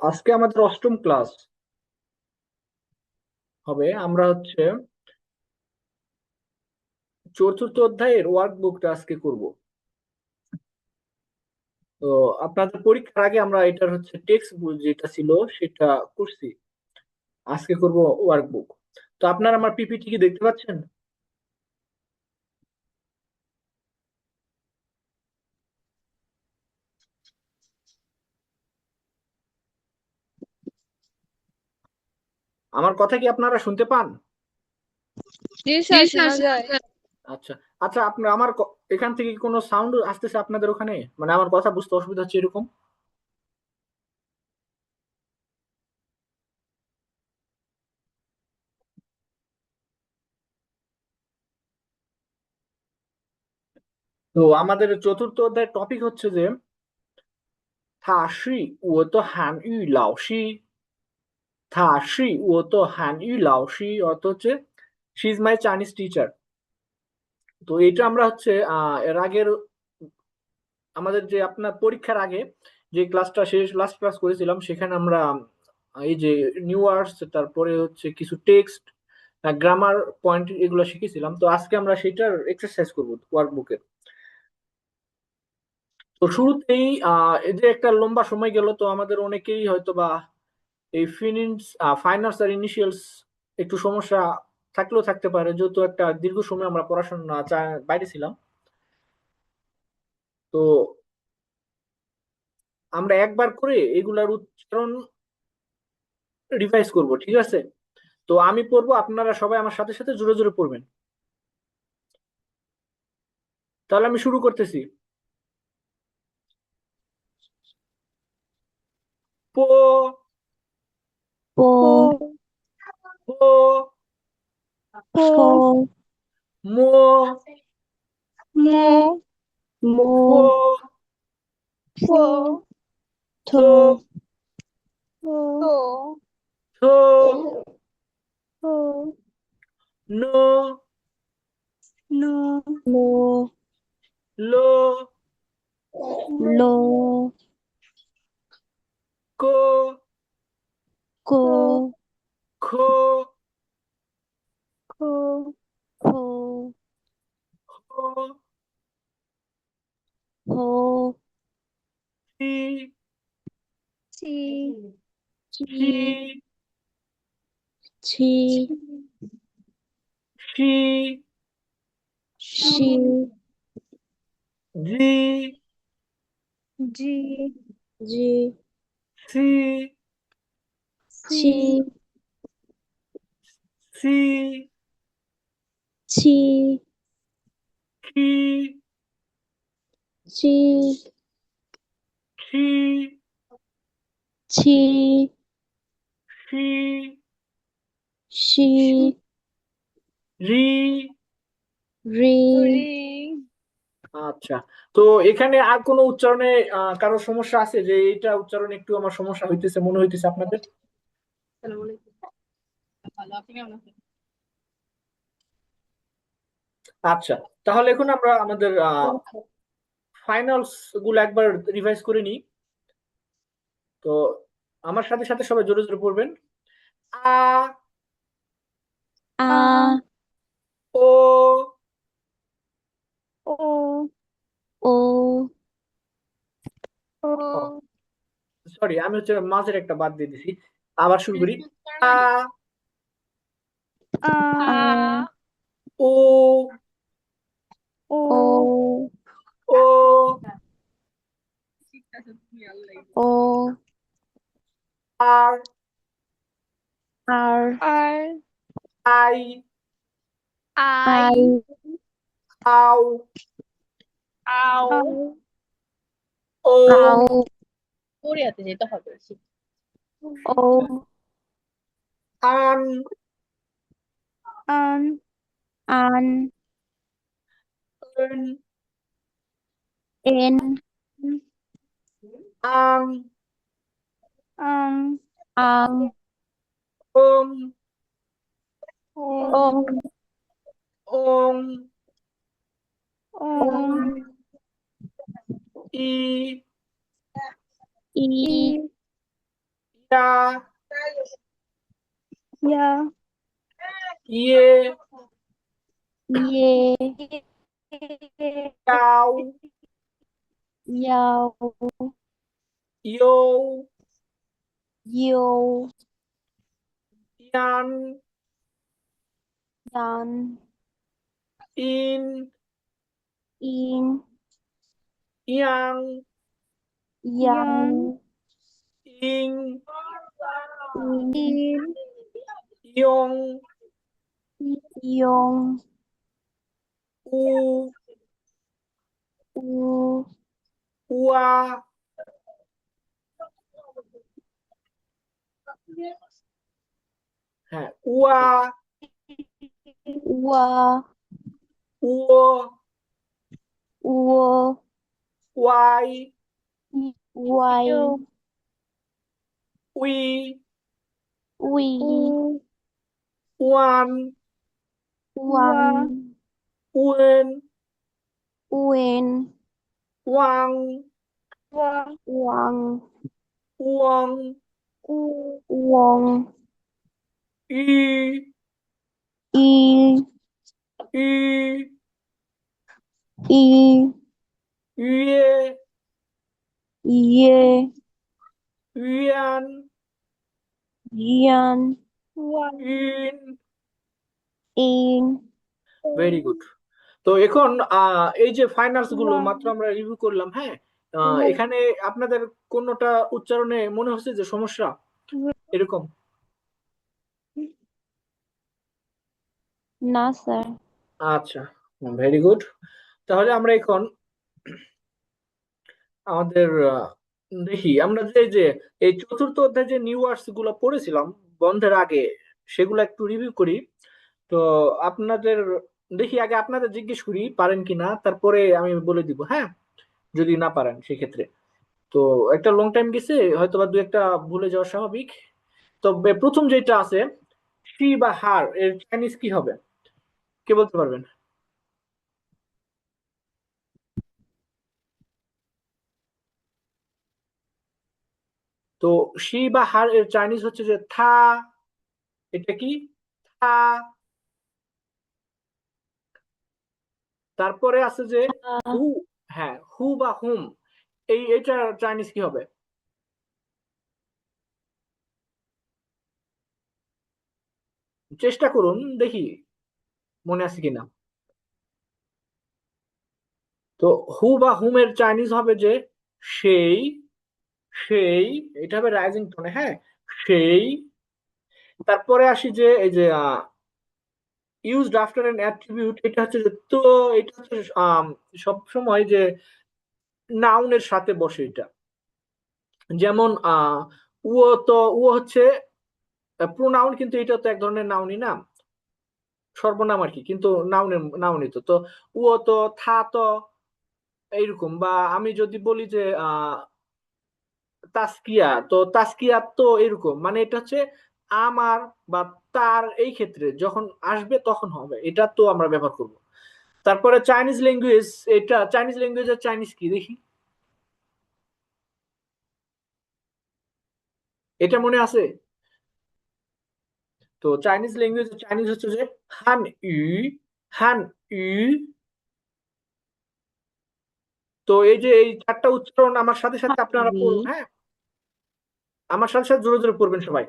আজকে আমাদের অষ্টম ক্লাস হবে। আমরা চতুর্থ অধ্যায়ের ওয়ার্কবুকটা আজকে করব। তো আপনাদের পরীক্ষার আগে আমরা এটার টেক্সট বুক যেটা ছিল সেটা করছি। আজকে করব ওয়ার্কবুক। তো আপনারা আমার পিপিটি কি দেখতে পাচ্ছেন? আমার কথা কি আপনারা শুনতে পান? জি জি স্যার, স্যার, শোনা শোনা যায়। যায়। আচ্ছা। আচ্ছা, আপনার এখান থেকে কি কোনো সাউন্ড আসতেছে আপনাদের ওখানে? মানে আমার কথা বুঝতে অসুবিধা হচ্ছে এরকম? তো আমাদের চতুর্থ অধ্যায়ের টপিক হচ্ছে যে 他是我的韩语老师。他是我的韩语老师অর্থ হচ্ছে she is my Chinese teacher. তো এটা আমরা এর আগের আমাদের যে আপনার পরীক্ষার আগে যে ক্লাসটা শেষ লাস্ট ক্লাস করেছিলাম সেখানে আমরা এই যে নিউ ওয়ার্ডস তারপরে কিছু টেক্সট গ্রামার পয়েন্ট এগুলো শিখেছিলাম। তো আজকে আমরা সেটার এক্সারসাইজ করব ওয়ার্কবুকের। তো শুরুতেই এই যে একটা লম্বা সময় গেল, তো আমাদের অনেকেই হয়তো বা এই ফাইনান্স আর ইনিশিয়ালস একটু সমস্যা থাকলেও থাকতে পারে, যেহেতু একটা দীর্ঘ সময় আমরা পড়াশোনা বাইরে ছিলাম। তো আমরা একবার করে এগুলার উচ্চারণ রিভাইজ করব, ঠিক আছে? তো আমি পড়বো, আপনারা সবাই আমার সাথে সাথে জোরে জোরে পড়বেন। তাহলে আমি শুরু করতেছি। পো পো পো পো পো মো মো মো ফো ফো থো থো তো থো থো নো নো নো লো লো কো কো খো খো খো হো হো হি চি চি হি ছি শি শি জি জি জি সি ছি সি ছি খি ছি খি ছি সি শি রি। রি রি। আচ্ছা। তো এখানে আর কোনো উচ্চারণে কারো সমস্যা আছে, যে এটা উচ্চারণে একটু আমার সমস্যা হইতেছে মনে হইতেছে আপনাদের? আসসালামু আলাইকুম। ভালো, আপনি কেমন আছেন? আচ্ছা, তাহলে এখন আমরা আমাদের ফাইনালস গুলো একবার রিভাইজ করে নিই। তো আমার সাথে সাথে সবাই জোরে জোরে পড়বেন। আ আ ও ও ও ও সরি, আমি মাঝের একটা বাদ দিয়ে দিছি। আবার শুরু করি। আ আ আ ও ও ও ও আর আর আর আই আই আই আও আও আউ ও আউ কোরিয়াতে যেতে হবে। ও আন আন আন এন এন আং আং আং ওম ওম ওং ওং ওং ওং ই, ই, ইয়া, ইয়া, ইয়ে, ইয়ে, ইয়াও, ইয়াও, ইয়ো, ইয়ো, ইয়ান, ইয়ান, ইন, ইন, ইয়াং, ইয়াং, ইং, ইন, ইয়ং, ইয়ং, উ, উ, উয়া, হ্যাঁ, উয়া, উয়া, উও, উও, ওয়াই, ওয়াই, উই, উই, ওয়ান, ওয়ান, উয়েন, উয়েন, ওয়াং, ওয়াং, উয়ং, উয়ং, ই, ই, ই, ই, ইয়ে, ইয়ে, ইয়ান, ইয়ান, ইন। ইন, ভেরি গুড। তো এখন এই যে ফাইনালস গুলো মাত্র আমরা রিভিউ করলাম, হ্যাঁ, এখানে আপনাদের কোনটা উচ্চারণে মনে হচ্ছে যে সমস্যা এরকম? না স্যার। আচ্ছা, ভেরি গুড। তাহলে আমরা এখন আমাদের দেখি আমরা যে এই চতুর্থ অধ্যায়ে যে নিউ ওয়ার্ডস গুলো পড়েছিলাম বন্ধের আগে, সেগুলো একটু রিভিউ করি। তো আপনাদের দেখি আগে আপনাদের জিজ্ঞেস করি পারেন কিনা, তারপরে আমি বলে দিব, হ্যাঁ, যদি না পারেন সেক্ষেত্রে। তো একটা লং টাইম গেছে, হয়তো বা দু একটা ভুলে যাওয়া স্বাভাবিক। তবে প্রথম যেটা আছে, শি বা হার এর চাইনিজ কি হবে, কে বলতে পারবেন? তো শি বা হার এর চাইনিজ হচ্ছে যে থা। এটা কি? থা। তারপরে আছে যে হু। হ্যাঁ, হু বা হুম, এটা চাইনিজ কি হবে? চেষ্টা করুন, দেখি মনে আছে কিনা। তো হু বা হুমের চাইনিজ হবে যে সেই, সেই, এটা হবে রাইজিং টোনে, হ্যাঁ, সেই। তারপরে আসি যে এই যে ইউজড আফটার এন অ্যাট্রিবিউট, এটা হচ্ছে যে তো, এটা হচ্ছে সব সময় যে নাউনের সাথে বসে এটা। যেমন উও, তো উও হচ্ছে প্রোনাউন, কিন্তু এটা তো এক ধরনের নাউনই না, সর্বনাম আর কি, কিন্তু নাউনই তো। তো উও তো, থা তো, এইরকম। বা আমি যদি বলি যে তাস্কিয়া, তো তাস্কিয়া তো এরকম, মানে এটা হচ্ছে আমার বা তার, এই ক্ষেত্রে যখন আসবে তখন হবে, এটা তো আমরা ব্যবহার করব। তারপরে চাইনিজ ল্যাঙ্গুয়েজ, এটা চাইনিজ ল্যাঙ্গুয়েজের চাইনিজ কি দেখি, এটা মনে আছে? তো চাইনিজ ল্যাঙ্গুয়েজের চাইনিজ হচ্ছে যে হান ইউ, হান ইউ। তো এই যে এই চারটা উচ্চারণ আমার সাথে সাথে আপনারা হানরি, পড়ুন, হ্যাঁ, আমার সাথে সাথে জোরে জোরে পড়বেন সবাই।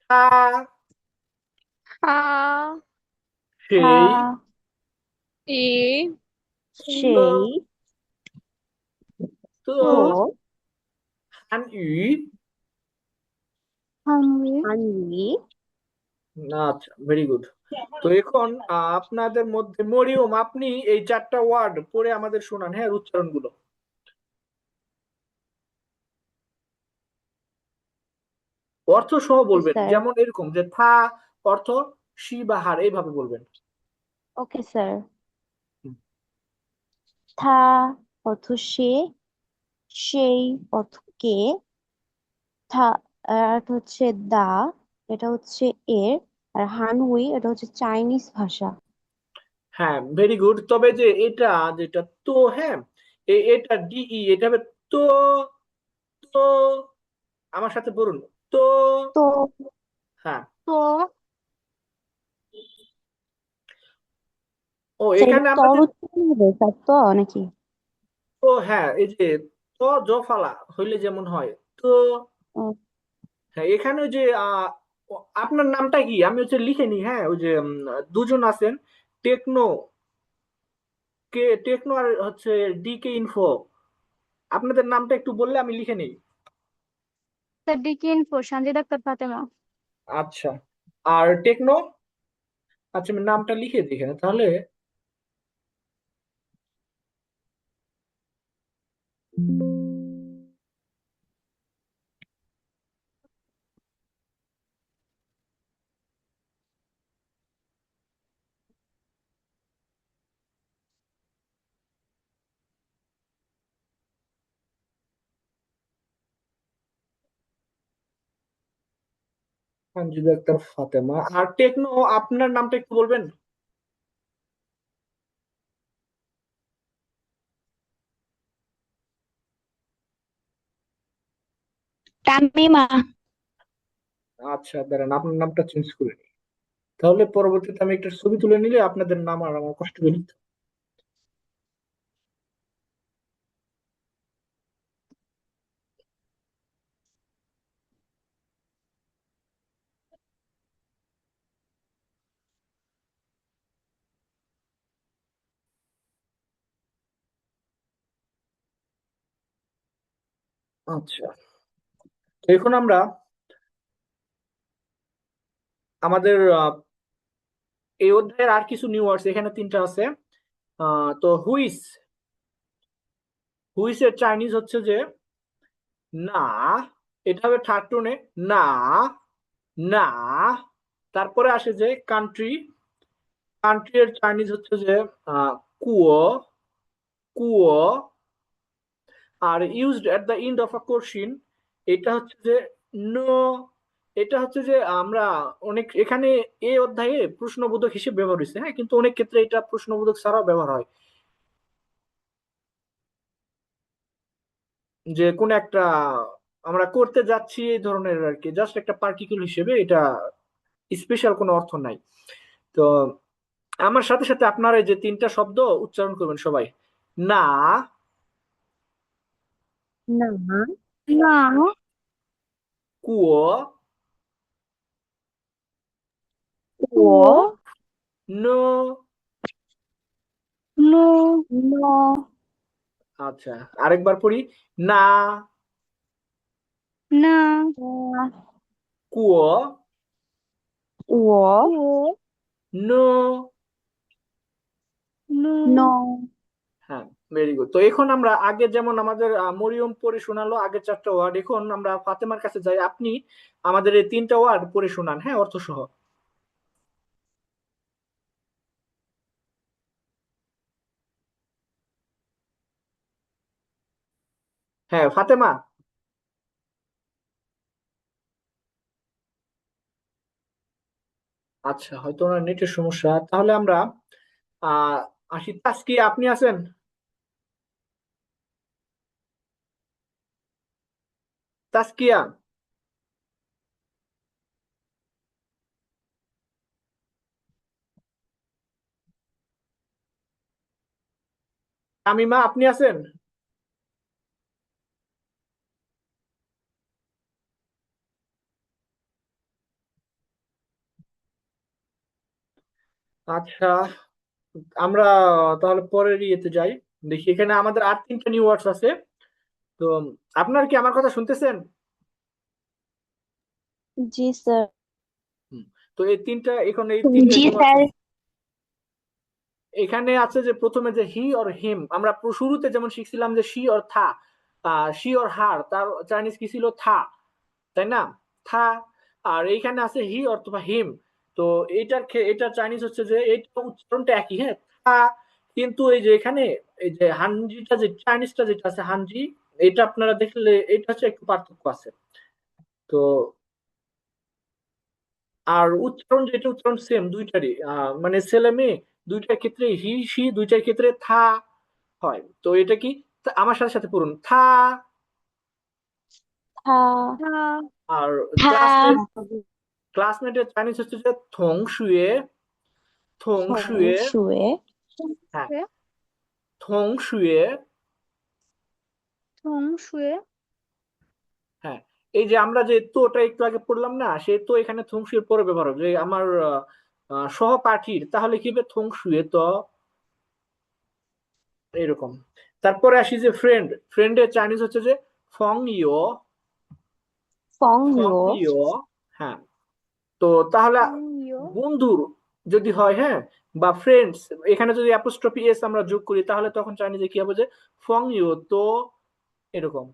হা, হা, হা, সেই, এ, তো, সেই, তো, তো, হান ইউ। হানরি, হানরি, আচ্ছা, ভেরি গুড। তো এখন আপনাদের মধ্যে মরিয়ম, আপনি এই চারটা ওয়ার্ড পড়ে আমাদের শোনান, হ্যাঁ, উচ্চারণ গুলো অর্থ সহ ওকে বলবেন, স্যার, যেমন এরকম যে থা অর্থ, শি বা হার, এইভাবে বলবেন। Okay sir. হুম। থা অর্থ সে, সেই অর্থ কে, থা এটা হচ্ছে দা, এটা হচ্ছে এর, আর হানউই এটা হচ্ছে চাইনিজ ভাষা। হ্যাঁ, ভেরি গুড। তবে যে এটা যেটা তো, হ্যাঁ, এটা ডিই, এটা হবে তো তো আমার সাথে পড়ুন। তো তো হ্যাঁ। তো ও আচ্ছা, এটা এখানে তর আমাদের উচ্চারণ হবে স্যার, তো নাকি? তো হ্যাঁ, এই যে তো জফালা হইলে যেমন হয় তো। ও, হ্যাঁ, এখানে ওই যে আপনার নামটা কি আমি হচ্ছে লিখে নিই। হ্যাঁ, ওই যে দুজন আছেন, টেকনো টেকনো আর হচ্ছে ডিকে ইনফো, আপনাদের নামটা একটু বললে আমি লিখে নিই। স্যার ডিকি ইনফো সানজিদ আক্তার ফাতেমা। আচ্ছা, আর টেকনো, আচ্ছা আমি নামটা লিখে দিই এখানে তাহলে। সঞ্জিদা আক্তার ফাতেমা। আর টেকনো আপনার নামটা একটু বলবেন। তামিমা। আচ্ছা দাঁড়ান, আপনার নামটা চেঞ্জ করে নিই, তাহলে পরবর্তীতে আমি একটা ছবি তুলে নিলে আপনাদের নাম আর আমার কষ্ট করে নিতে হবে। আচ্ছা, তো এখন আমরা আমাদের এই অধ্যায়ের আর কিছু নিউ ওয়ার্ডস এখানে তিনটা আছে। তো হুইস এর চাইনিজ হচ্ছে যে না, এটা হবে থার্ড টোনে, না না। তারপরে আসে যে কান্ট্রি, কান্ট্রি এর চাইনিজ হচ্ছে যে কুয়ো কুয়ো। Are used at the end of a question, এটা হচ্ছে যে নো। এটা হচ্ছে যে আমরা অনেক এখানে এই অধ্যায়ে প্রশ্নবোধক হিসেবে ব্যবহার হয়েছে, হ্যাঁ, কিন্তু অনেক ক্ষেত্রে এটা প্রশ্নবোধক ছাড়াও ব্যবহার হয়। যে কোন একটা আমরা করতে যাচ্ছি এই ধরনের আর কি, জাস্ট একটা পার্টিকুল হিসেবে, এটা স্পেশাল কোনো অর্থ নাই। তো আমার সাথে সাথে আপনারা এই যে তিনটা শব্দ উচ্চারণ করবেন সবাই। না, না। না। কুয়ো, ও। কুয়ো। নো। নো। ন। আচ্ছা, আরেকবার পড়ি। না, না। কুয়ো, ও। কুয়ো। নো। নো। ন। হ্যাঁ, ভেরি গুড। তো এখন আমরা আগে যেমন আমাদের মরিয়ম পড়ে শোনালো আগের চারটা ওয়ার্ড, এখন আমরা ফাতেমার কাছে যাই। আপনি আমাদের এই তিনটা ওয়ার্ড পড়ে শোনান, হ্যাঁ, অর্থ সহ। হ্যাঁ ফাতেমা। আচ্ছা, হয়তো ওনার নেটের সমস্যা, তাহলে আমরা আহ আসি। তাসকিয়া আপনি আছেন? তাসকিয়া, তামিমা আপনি আছেন? আচ্ছা, আমরা তাহলে পরের ইয়েতে যাই। দেখি এখানে আমাদের আর তিনটা নিউ ওয়ার্ডস আছে। তো আপনার কি আমার কথা শুনতেছেন? জি স্যার। হুম। তো এই তিনটা, এখন এই তিনটা জি নিউ ওয়ার্ডস স্যার। এখানে আছে যে প্রথমে যে হি অর হিম, আমরা শুরুতে যেমন শিখছিলাম যে শি অর থা, শি অর হার, তার চাইনিজ কি ছিল? থা, তাই না? থা। আর এইখানে আছে হি অথবা হিম। তো এটার চাইনিজ হচ্ছে যে এইটা উচ্চারণটা একই, হ্যাঁ, থা। কিন্তু এই যে এখানে এই যে হানজিটা, যে চাইনিজটা যেটা আছে হানজি, এটা আপনারা দেখলে এটা হচ্ছে একটু পার্থক্য আছে। তো আর উচ্চারণ, যেটা উচ্চারণ সেম দুইটারই, মানে ছেলে মেয়ে দুইটার ক্ষেত্রে হি সি, দুইটার ক্ষেত্রে থা হয়। তো এটা কি? আমার সাথে সাথে পড়ুন। থা। 他 他 আর 他 ক্লাসমেটের চাইনিজ হচ্ছে যে থং শুয়ে। থং 同 শুয়ে। 学 হ্যাঁ, 学 থং শুয়ে। 同学 হ্যাঁ, এই যে আমরা যে তোটা একটু আগে পড়লাম না, সেই তো এখানে থং শুয়ের পরে ব্যবহার হবে। যে আমার সহপাঠীর, তাহলে কি হবে? থং শুয়ে তো, এরকম। তারপরে আসি যে ফ্রেন্ড। ফ্রেন্ডের চাইনিজ হচ্ছে যে ফং ইও। 黄 ফং 油 ইও। হ্যাঁ, তো তাহলে 朋友 বন্ধুর যদি হয়, হ্যাঁ, বা ফ্রেন্ডস, এখানে যদি অ্যাপোস্ট্রফি এস আমরা যোগ করি, তাহলে তখন চাইনিজে কি হবে? যে ফং ইউ তো, এরকম।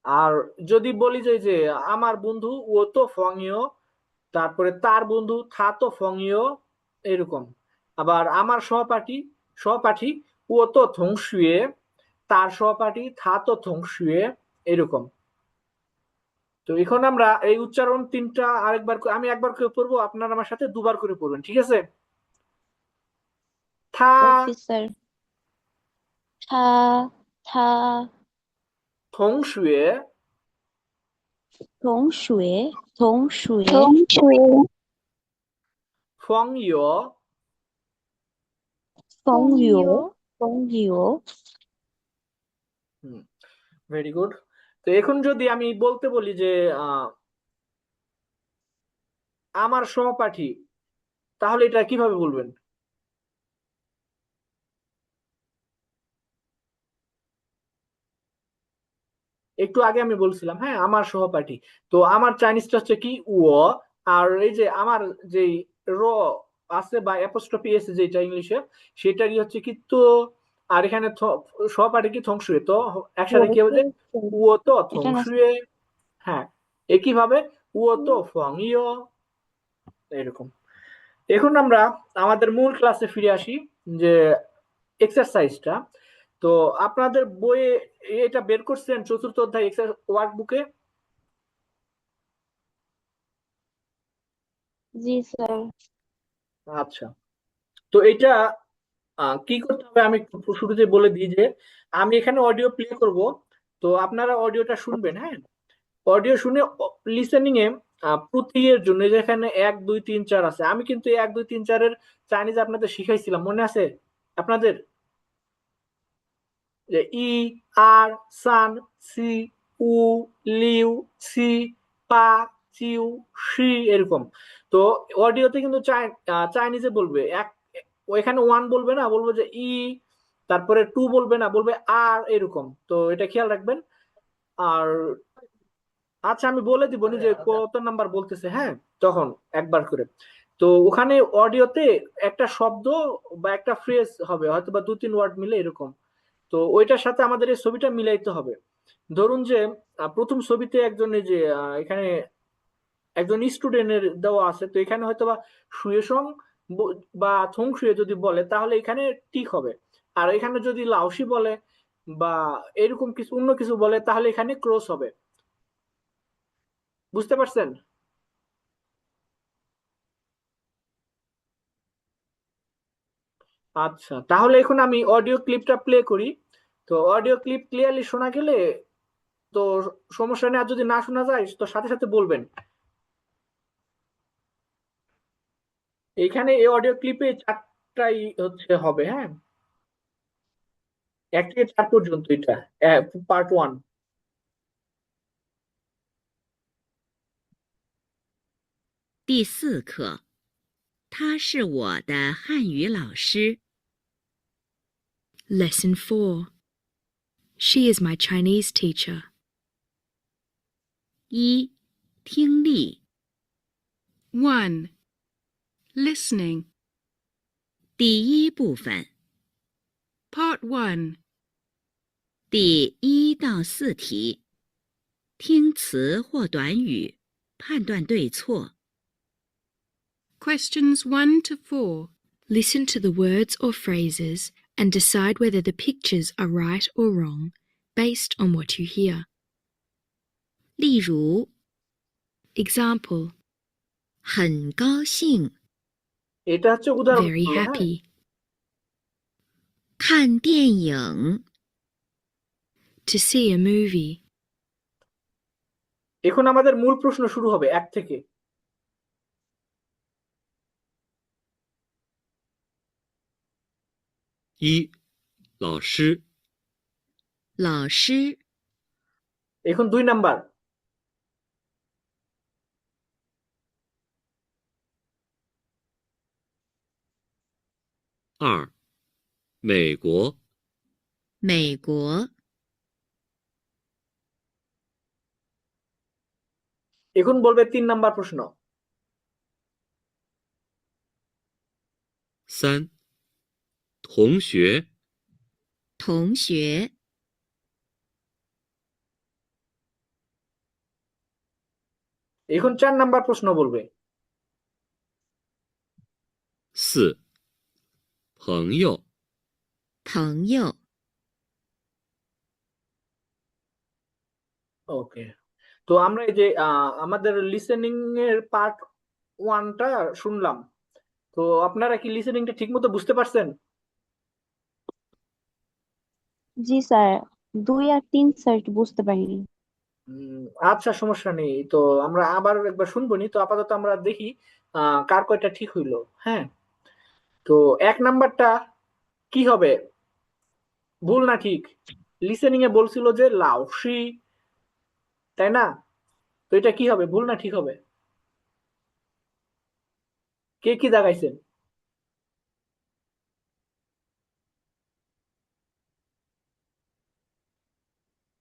আর যদি বলি যে যে আমার বন্ধু ও তো ফং ইউ, তারপরে তার বন্ধু থা তো ফং ইউ, এরকম। আবার আমার সহপাঠী, সহপাঠী ও তো থং শুয়ে, তার সহপাঠী থা তো থং শুয়ে, এরকম। তো এখন আমরা এই উচ্চারণ তিনটা আরেকবার আমি একবার করে পড়বো, আপনারা আমার সাথে দুবার করে পড়বেন, ঠিক আছে? থা। ，OK sir，他 থং শুয়ে। 同学同学同学 ফং ইউ। 风 朋 油 友 风油 very good. তো এখন যদি আমি বলতে বলি যে আহ, আমার সহপাঠী, তাহলে এটা কিভাবে বলবেন? একটু আগে আমি বলছিলাম, হ্যাঁ, আমার সহপাঠী। তো আমার চাইনিজটা হচ্ছে কি? ও। আর এই যে আমার যে র আছে বা অ্যাপোস্ট্রফি এস যেটা ইংলিশে, সেটারই হচ্ছে কি তো। আর এখানে সহপাঠী কি থংশুয়ে তো, একসাথে কি হবে? যে ও তো এটা না থংশুয়ে। হ্যাঁ, একইভাবে ও তো ফং ইও, এরকম। এখন আমরা আমাদের মূল ক্লাসে ফিরে আসি, যে এক্সারসাইজটা। তো আপনাদের বইয়ে এটা বের করছেন, চতুর্থ অধ্যায় ওয়ার্ক বুকে। জি স্যার আচ্ছা, তো এটা কি করতে হবে আমি একটু শুরুতে বলে দিই যে আমি এখানে অডিও প্লে করব। তো আপনারা অডিওটা শুনবেন, হ্যাঁ। অডিও শুনে লিসেনিং এ প্রত্যেকের জন্য যেখানে 1 2 3 4 আছে, আমি কিন্তু 1 2 3 4 এর চাইনিজ আপনাদের শিখাইছিলাম, মনে আছে আপনাদের? যে ই, আর, সান, সি, উ, লিউ, সি, পা, চিউ, শি, এরকম। তো অডিওতে কিন্তু চাইনিজে বলবে এক, ওইখানে ওয়ান বলবে না, বলবো যে ই, তারপরে টু বলবে না, বলবে আর, এরকম। তো এটা খেয়াল রাখবেন। আর আচ্ছা, আমি বলে দিব নি যে কত নাম্বার বলতেছে, হ্যাঁ, তখন একবার করে। তো ওখানে অডিওতে একটা শব্দ বা একটা ফ্রেজ হবে, হয়তো বা 2 3 ওয়ার্ড মিলে, এরকম। তো ওইটার সাথে আমাদের এই ছবিটা মিলাইতে হবে। ধরুন যে প্রথম ছবিতে একজন, এই যে এখানে একজন স্টুডেন্টের দেওয়া আছে, তো এখানে হয়তো বা শুয়ে সং বা থং শুয়ে যদি বলে, তাহলে এখানে টিক হবে। আর এখানে যদি লাউসি বলে বা এরকম কিছু অন্য কিছু বলে, তাহলে এখানে ক্রস হবে। বুঝতে পারছেন? আচ্ছা, তাহলে এখন আমি অডিও ক্লিপটা প্লে করি। তো অডিও ক্লিপ ক্লিয়ারলি শোনা গেলে তো সমস্যা নেই, আর যদি না শোনা যায় তো সাথে সাথে বলবেন। এইখানে এই অডিও ক্লিপে 4টাই হচ্ছে হবে, হ্যাঁ, 1 থেকে 4 পর্যন্ত, এটা part 1।第四课，他是我的汉语老师。Lesson 4. She is my Chinese teacher. 一、听力 1. Listening. 第一部分 Part 1. 第1到4题，听词或短语，判断对错。 Questions 1 to 4. Listen to the words or phrases and decide whether the pictures are right or wrong based on what you hear. 例如， Example: 很高兴， এটা হচ্ছে উদাহরণ, very হ্যাঁ। happy, 看电影， To see a movie. এখন আমাদের মূল প্রশ্ন শুরু হবে 1 থেকে। 一、老师，老师， এখন 2 নাম্বার। 二、美国，美国， এখন বলবে 3 নাম্বার প্রশ্ন। 三、同学，同学， এখন 4 নাম্বার প্রশ্ন বলবে। 四、朋友，朋友， ওকে। তো আমরা এই যে আমাদের লিসেনিং এর পার্ট 1টা শুনলাম। তো আপনারা কি লিসেনিংটা ঠিকমতো বুঝতে পারছেন? জি স্যার, 2 আর 3 স্যার একটু বুঝতে পারিনি। আচ্ছা, সমস্যা নেই। তো আমরা আবার একবার শুনবনি। তো আপাতত আমরা দেখি কার কয়টা ঠিক হইলো। হ্যাঁ, তো 1 নাম্বারটা কি হবে, ভুল না ঠিক? লিসেনিং এ বলছিল যে লাওশি, তাই না? তো এটা কি হবে, ভুল না ঠিক হবে? কে কি দাগাইছেন?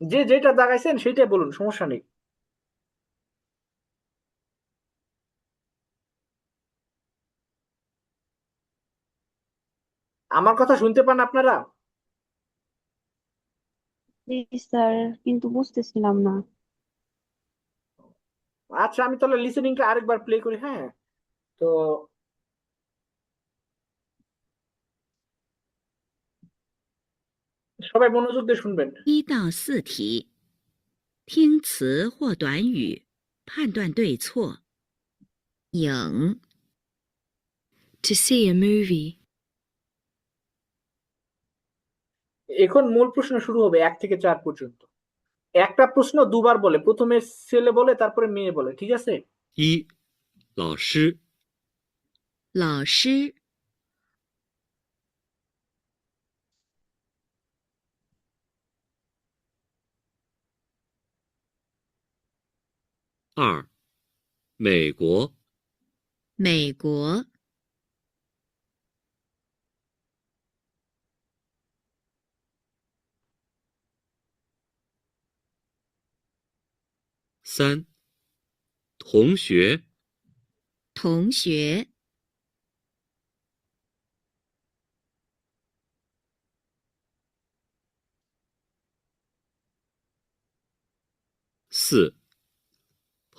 যে যেটা দাগাইছেন সেটাই বলুন, সমস্যা নেই। আমার কথা শুনতে পান আপনারা? জি স্যার, কিন্তু বুঝতেছিলাম না। আচ্ছা, আমি তাহলে লিসেনিংটা আরেকবার প্লে করি। হ্যাঁ, তো সবাই মনোযোগ দিয়ে শুনবেন। 1到4题，听词或短语，判断对错。影， To see a movie. এখন মূল প্রশ্ন শুরু হবে 1 থেকে 4 পর্যন্ত। একটা প্রশ্ন দুবার বলে, প্রথমে ছেলে বলে তারপরে মেয়ে বলে, ঠিক আছে? 一、老师，老师，二、美国，美国，三、同学，同学，四、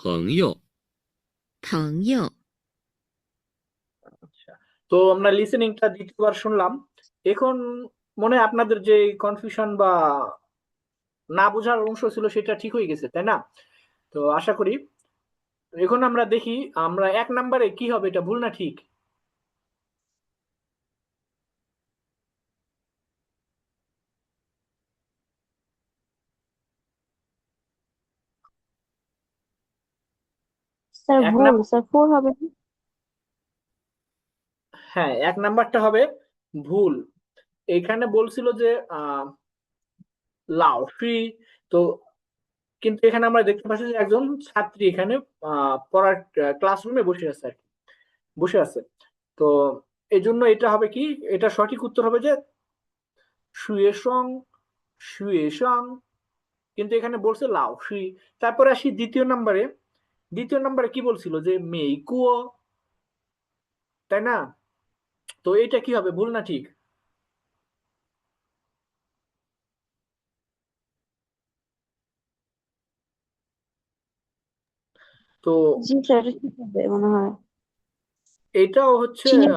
朋友，朋友， তো আমরা লিসেনিংটা দ্বিতীয়বার শুনলাম। এখন মনে হয় আপনাদের যে কনফিউশন বা না বোঝার অংশ ছিল সেটা ঠিক হয়ে গেছে, তাই না? তো আশা করি। এখন আমরা দেখি আমরা 1 নাম্বারে কি হবে, এটা ভুল না ঠিক? স্যার 1 ভুল, নাম্বার, স্যার 4 হবে না? হ্যাঁ 1 নাম্বারটা হবে ভুল। এখানে বলছিল যে লাওশি। তো কিন্তু এখানে আমরা দেখতে পাচ্ছি যে একজন ছাত্রী এখানে পড়ার ক্লাসরুমে বসে আছে আর কি, বসে আছে। তো এই জন্য এটা হবে কি, এটা সঠিক উত্তর হবে যে শুয়েসং, শুয়েসং। কিন্তু এখানে বলছে লাওশি। তারপরে আসি দ্বিতীয় নাম্বারে। দ্বিতীয় নাম্বারে কি বলছিল যে মেইকুও, তাই না? তো এটা কি হবে, ভুল না ঠিক? তো জি স্যার, এটা ঠিক হবে মনে হয়। এটাও হচ্ছে চীনের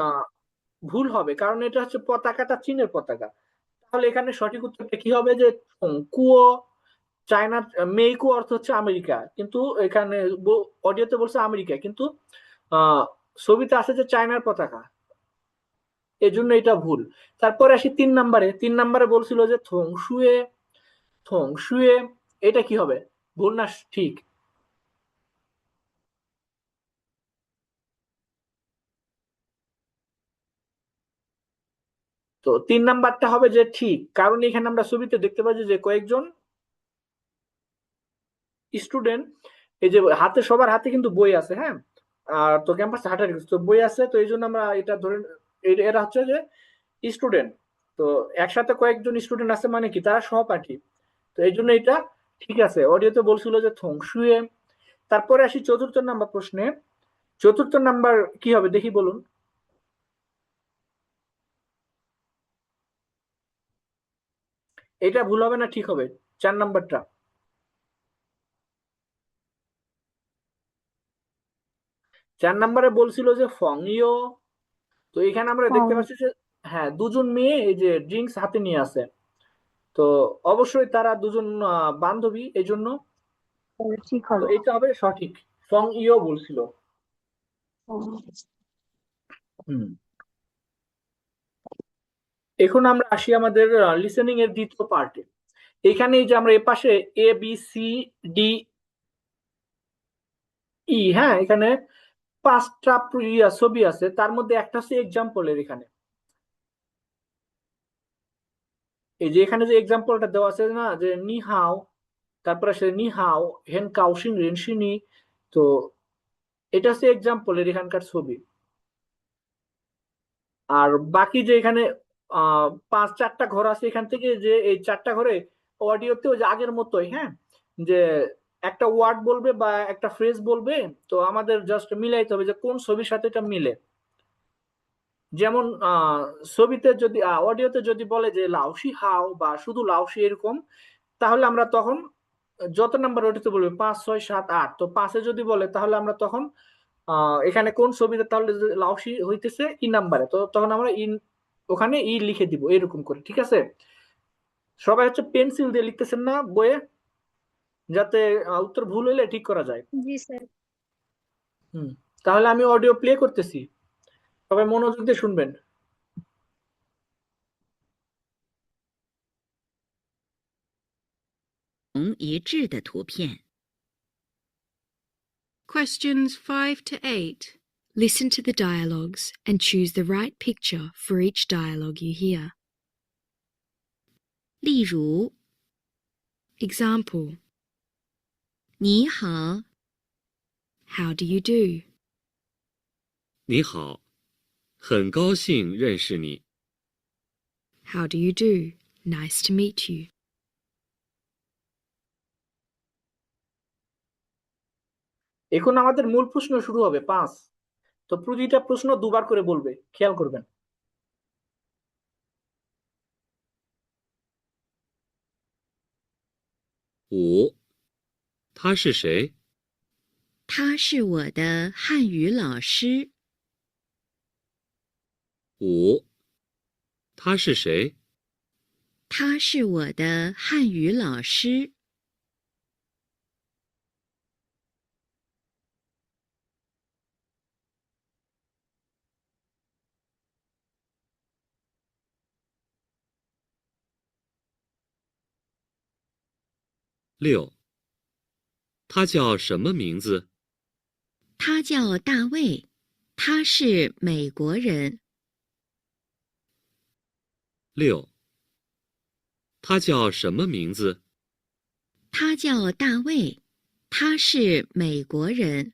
ভুল হবে, কারণ এটা হচ্ছে পতাকাটা চীনের পতাকা। তাহলে এখানে সঠিক উত্তরটা কি হবে যে কুয়ো, চায়না। মেইকু অর্থ হচ্ছে আমেরিকা, কিন্তু এখানে অডিওতে বলছে আমেরিকা, কিন্তু আহ ছবিতে আছে যে চায়নার পতাকা। এজন্য এটা ভুল। তারপরে আসি 3 নাম্বারে। 3 নাম্বারে বলছিল যে থংশুয়ে, থংশুয়ে, এটা কি হবে? ভুল না ঠিক? তো 3 নাম্বারটা হবে যে ঠিক, কারণ এখানে আমরা ছবিতে দেখতে পাচ্ছি যে কয়েকজন স্টুডেন্ট, এই যে হাতে, সবার হাতে কিন্তু বই আছে, হ্যাঁ, আর তো ক্যাম্পাসে হাঁটার তো বই আছে, তো এই জন্য আমরা এটা ধরে, এরা হচ্ছে যে স্টুডেন্ট। তো একসাথে কয়েকজন স্টুডেন্ট আছে মানে কি তারা সহপাঠী, তো এই জন্য এটা ঠিক আছে। অডিওতে বলছিল যে থংশুয়ে। তারপরে আসি 4র্থ নাম্বার প্রশ্নে। 4র্থ নাম্বার কি হবে দেখি বলুন। এটা ভুল হবে না ঠিক হবে? 4 নাম্বারটা। 4 নাম্বারে বলছিল যে ফংইও। তো এখানে আমরা দেখতে পাচ্ছি যে হ্যাঁ, দুজন মেয়ে এই যে ড্রিঙ্কস হাতে নিয়ে আছে, তো অবশ্যই তারা দুজন বান্ধবী, এই জন্য ঠিক তো হবে। এটা হবে সঠিক। ফং ইও বলছিল। হুম। এখন আমরা আসি আমাদের লিসেনিং এর দ্বিতীয় পার্টে। এখানে এই যে আমরা এপাশে ABCDE, হ্যাঁ, এখানে 5টা ছবি আছে, তার মধ্যে একটা হচ্ছে এক্সাম্পলের। এখানে এই যে এখানে যে এক্সাম্পলটা দেওয়া আছে না, যে নি হাও, তারপরে সে নি হাও হেন কাউশিং রেনশিনি, তো এটা হচ্ছে এক্সাম্পলের এখানকার ছবি। আর বাকি যে এখানে 4টা ঘর আছে, এখান থেকে যে এই 4টা ঘরে অডিওতেও যে আগের মতোই, হ্যাঁ, যে একটা ওয়ার্ড বলবে বা একটা ফ্রেজ বলবে, তো আমাদের জাস্ট মিলাইতে হবে যে কোন ছবির সাথে এটা মিলে। যেমন ছবিতে যদি, অডিওতে যদি বলে যে লাউসি হাও বা শুধু লাউসি এরকম, তাহলে আমরা তখন যত নাম্বার অডিওতে বলবে 5, 6, 7, 8, তো 5-এ যদি বলে তাহলে আমরা তখন এখানে কোন ছবিতে তাহলে লাউসি হইতেছে নাম্বারে, তো তখন আমরা ওখানে লিখে দিব এরকম করে, ঠিক আছে? সবাই হচ্ছে পেন্সিল দিয়ে লিখতেছেন না বইয়ে, যাতে উত্তর ভুল হইলে ঠিক করা যায়। জি স্যার। হুম। তাহলে আমি অডিও প্লে করতেছি, সবাই মনোযোগ দিয়ে শুনবেন।一致的图片。 Questions 5 to 8. Listen to the dialogues and choose the right picture for each dialogue you hear. 例如， Example: 你好， How do you do? 你好，很高兴认识你。 How do you do? Nice to meet you. এখন আমাদের মূল প্রশ্ন শুরু হবে 5। তো প্রতিটা প্রশ্ন দুবার করে বলবে, খেয়াল করবেন। 5，他是谁？他是我的汉语老师。 5，他是谁？他是我的汉语老师。 6，他叫什么名字？他叫大卫，他是美国人。 6，他叫什么名字？他叫大卫，他是美国人。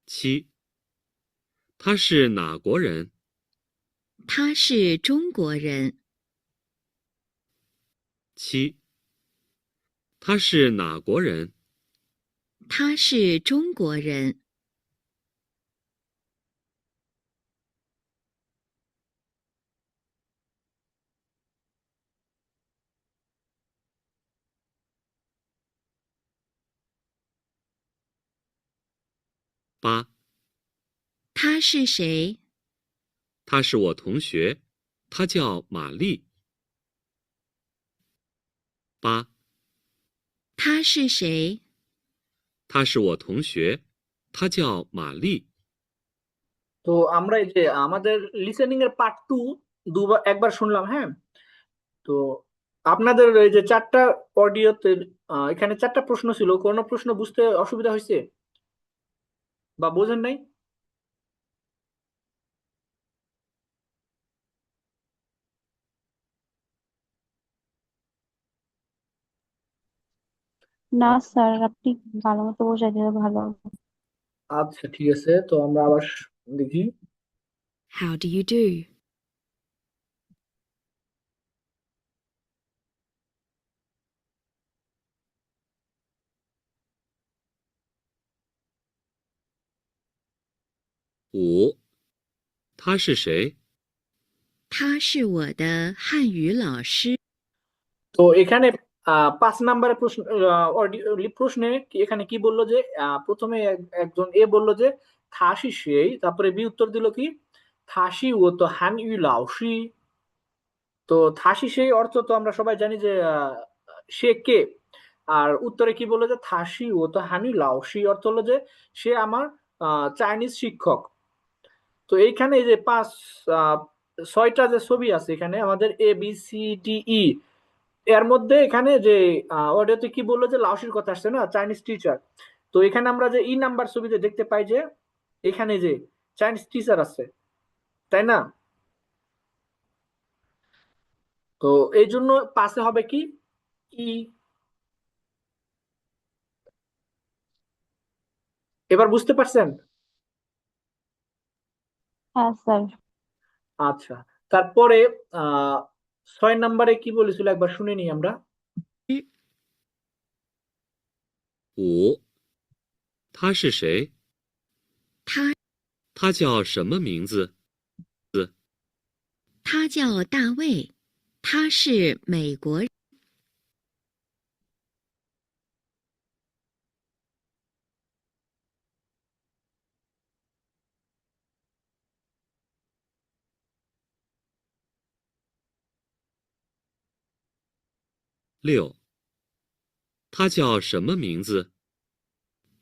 7，他是哪国人？他是中国人。 7，他是哪国人？他是中国人。 8，他是谁？他是我同学，她叫玛丽。八，他是谁？她是我同学，她叫玛丽。তো আমরা এই যে আমাদের লিসেনিং এর পার্ট টু একবার শুনলাম, হ্যাঁ। তো আপনাদের এই যে চারটা অডিওতে এখানে চারটা প্রশ্ন ছিল, কোনো প্রশ্ন বুঝতে অসুবিধা হয়েছে বা বোঝেন নাই? না স্যার, আপনি ভালো মতো বোঝাই দিলে ভালো হবে। আচ্ছা ঠিক আছে, তো আমরা আবার দেখি। How do you do?五，他是谁？他是我的汉语老师。 তো এখানে 5 নম্বরের প্রশ্ন, প্রশ্নে এখানে কি বললো যে প্রথমে একজন এ বললো যে থাসি সেই, তারপরে বি উত্তর দিল কি থাসি ও তো হান ইউ লাওশি। তো থাসি সেই অর্থ তো আমরা সবাই জানি যে সে কে। আর উত্তরে কি বললো যে থাসি ও তো হানি লাওশি অর্থ হলো যে সে আমার চাইনিজ শিক্ষক। তো এইখানে এই যে 6টা যে ছবি আছে এখানে আমাদের ABCDE, এর মধ্যে এখানে যে অডিওতে কি বললো যে লাওসির কথা আসছে না, চাইনিজ টিচার। তো এখানে আমরা যে নাম্বার ছবিতে দেখতে পাই যে এখানে যে চাইনিজ টিচার আছে, তাই না? তো এই জন্য পাশে হবে কি ই। এবার বুঝতে পারছেন? হ্যাঁ স্যার। আচ্ছা, তারপরে আহ 6 নম্বরে কি বলেছিল একবার শুনে নি আমরা। 五，他是谁？他他叫什么名字？他叫大卫，他是美国人。六，他叫什么名字？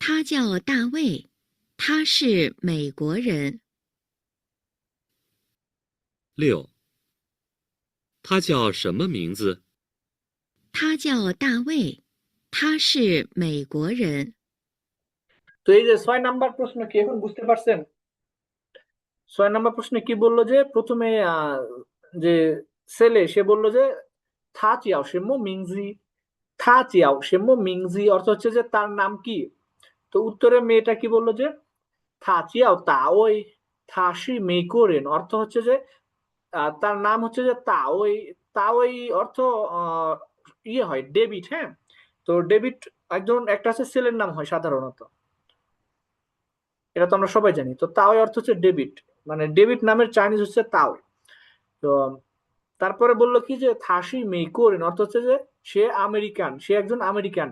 他叫大卫，他是美国人。六，他叫什么名字？他叫大卫，他是美国人。 তো এই যে 6 নম্বর প্রশ্ন কি এখন বুঝতে পারছেন? 6 নম্বর প্রশ্নে কি বললো যে প্রথমে যে ছেলে সে বললো যে থা চিয়াও সেমো মিংজি, থা চিয়াও সেমো মিংজি অর্থ হচ্ছে যে তার নাম কি। তো উত্তরে মেয়েটা কি বললো যে থা চিয়াও তা ওই, থা শি মেইকোরেন অর্থ হচ্ছে যে তার নাম হচ্ছে যে তা ওই। তা ওই অর্থ আহ, ইয়ে হয় ডেভিড, হ্যাঁ। তো ডেভিড একটা হচ্ছে ছেলের নাম হয় সাধারণত, এটা তো আমরা সবাই জানি। তো তাওই অর্থ হচ্ছে ডেভিড, মানে ডেভিড নামের চাইনিজ হচ্ছে তাওই। তো তারপরে বললো কি যে থাসি মেইকোরেন অর্থ হচ্ছে যে সে আমেরিকান, সে একজন আমেরিকান।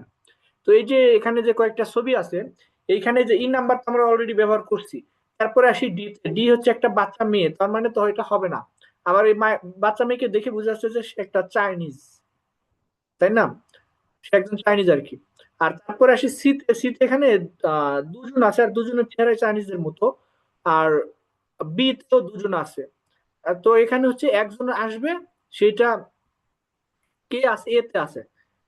তো এই যে এখানে যে কয়েকটা ছবি আছে এইখানে যে নাম্বার তো আমরা অলরেডি ব্যবহার করছি। তারপরে আসি ডি, ডি হচ্ছে একটা বাচ্চা মেয়ে, তার মানে তো এটা হবে না। আবার এই বাচ্চা মেয়েকে দেখে বোঝা যাচ্ছে যে সে একটা চাইনিজ, তাই না? সে একজন চাইনিজ আর কি। আর তারপরে আসি শীত, শীত এখানে দুজন আছে আর দুজনের চেহারা চাইনিজদের মতো। আর বি তেও দুজন আছে। তো এখানে হচ্ছে একজন আসবে, সেটা কে আছে এতে আছে,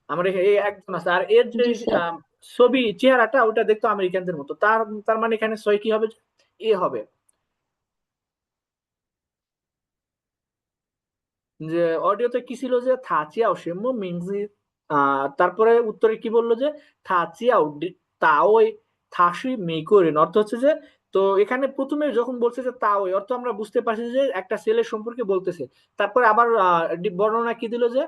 আমার এই একজন আছে। আর এর যে জি স্যার। ছবি চেহারাটা ওটা দেখতো আমেরিকানদের মতো, তার তার মানে এখানে ছয় কি হবে, এ হবে। যে অডিওতে কি ছিল যে থাচিয়াও সেমো মিংজি, তারপরে উত্তরে কি বললো যে থাচিয়াও তাওই থাসি মেইকোরেন অর্থ হচ্ছে যে, তো এখানে প্রথমে যখন বলছে যে তাওই অর্থ আমরা বুঝতে পারছি যে একটা ছেলের সম্পর্কে বলতেছে। তারপরে আবার বর্ণনা কি দিল যে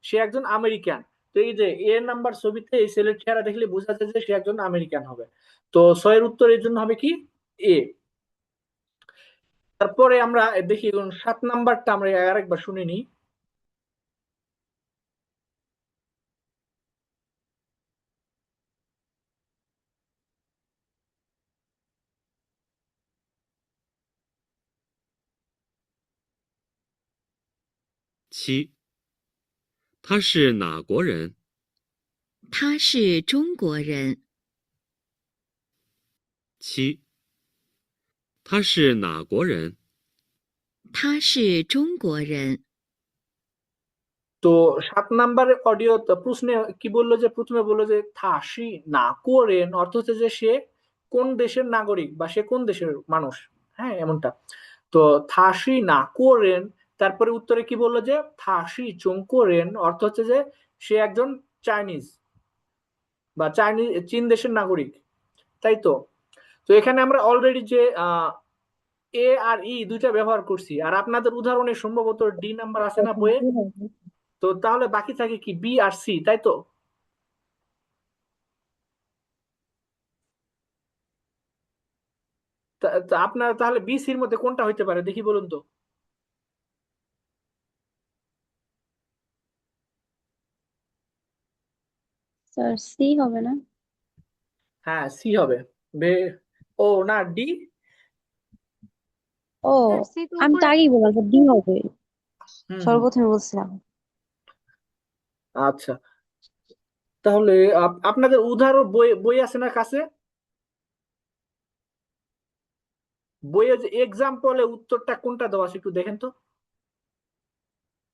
সে একজন আমেরিকান। তো এই যে এ নাম্বার ছবিতে এই ছেলের চেহারা দেখলে বোঝা যায় যে সে একজন আমেরিকান হবে। তো ছয়ের উত্তর এর জন্য হবে কি এ। তারপরে আমরা দেখি 7 নাম্বারটা আমরা আরেকবার শুনে নিই। 七，他是哪国人？他是中国人。七，他是哪国人？他是中国人。 তো 7 নাম্বারের অডিও প্রশ্নে কি বললো, যে প্রথমে বললো যে থাসি না কোরেন, অর্থ হচ্ছে যে সে কোন দেশের নাগরিক বা সে কোন দেশের মানুষ, হ্যাঁ এমনটা। তো থাসি না কোরেন, তারপরে উত্তরে কি বললো যে থাসি চোং কোরেন, অর্থ হচ্ছে যে সে একজন চাইনিজ বা চীন দেশের নাগরিক, তাই তো। তো এখানে আমরা অলরেডি যে এ আর ই দুইটা ব্যবহার করছি, আর আপনাদের উদাহরণে সম্ভবত ডি নাম্বার আছে না বইয়ে, তো তাহলে বাকি থাকে কি বি আর সি, তাই তো। আপনার তাহলে বি সির মধ্যে কোনটা হইতে পারে দেখি বলুন তো। স্যার সি হবে না? হ্যাঁ সি হবে। ও না, ডি। ও, স্যার সি তো আমি তো উপরে। আগেই বললাম ডি হবে, হুম হুম, সর্বপ্রথমে বলছিলাম। আচ্ছা তাহলে আপনাদের উদাহরণ বই বই আছে না কাছে? বইয়ে যে এক্সাম্পলে উত্তরটা কোনটা দেওয়া আছে একটু দেখেন তো,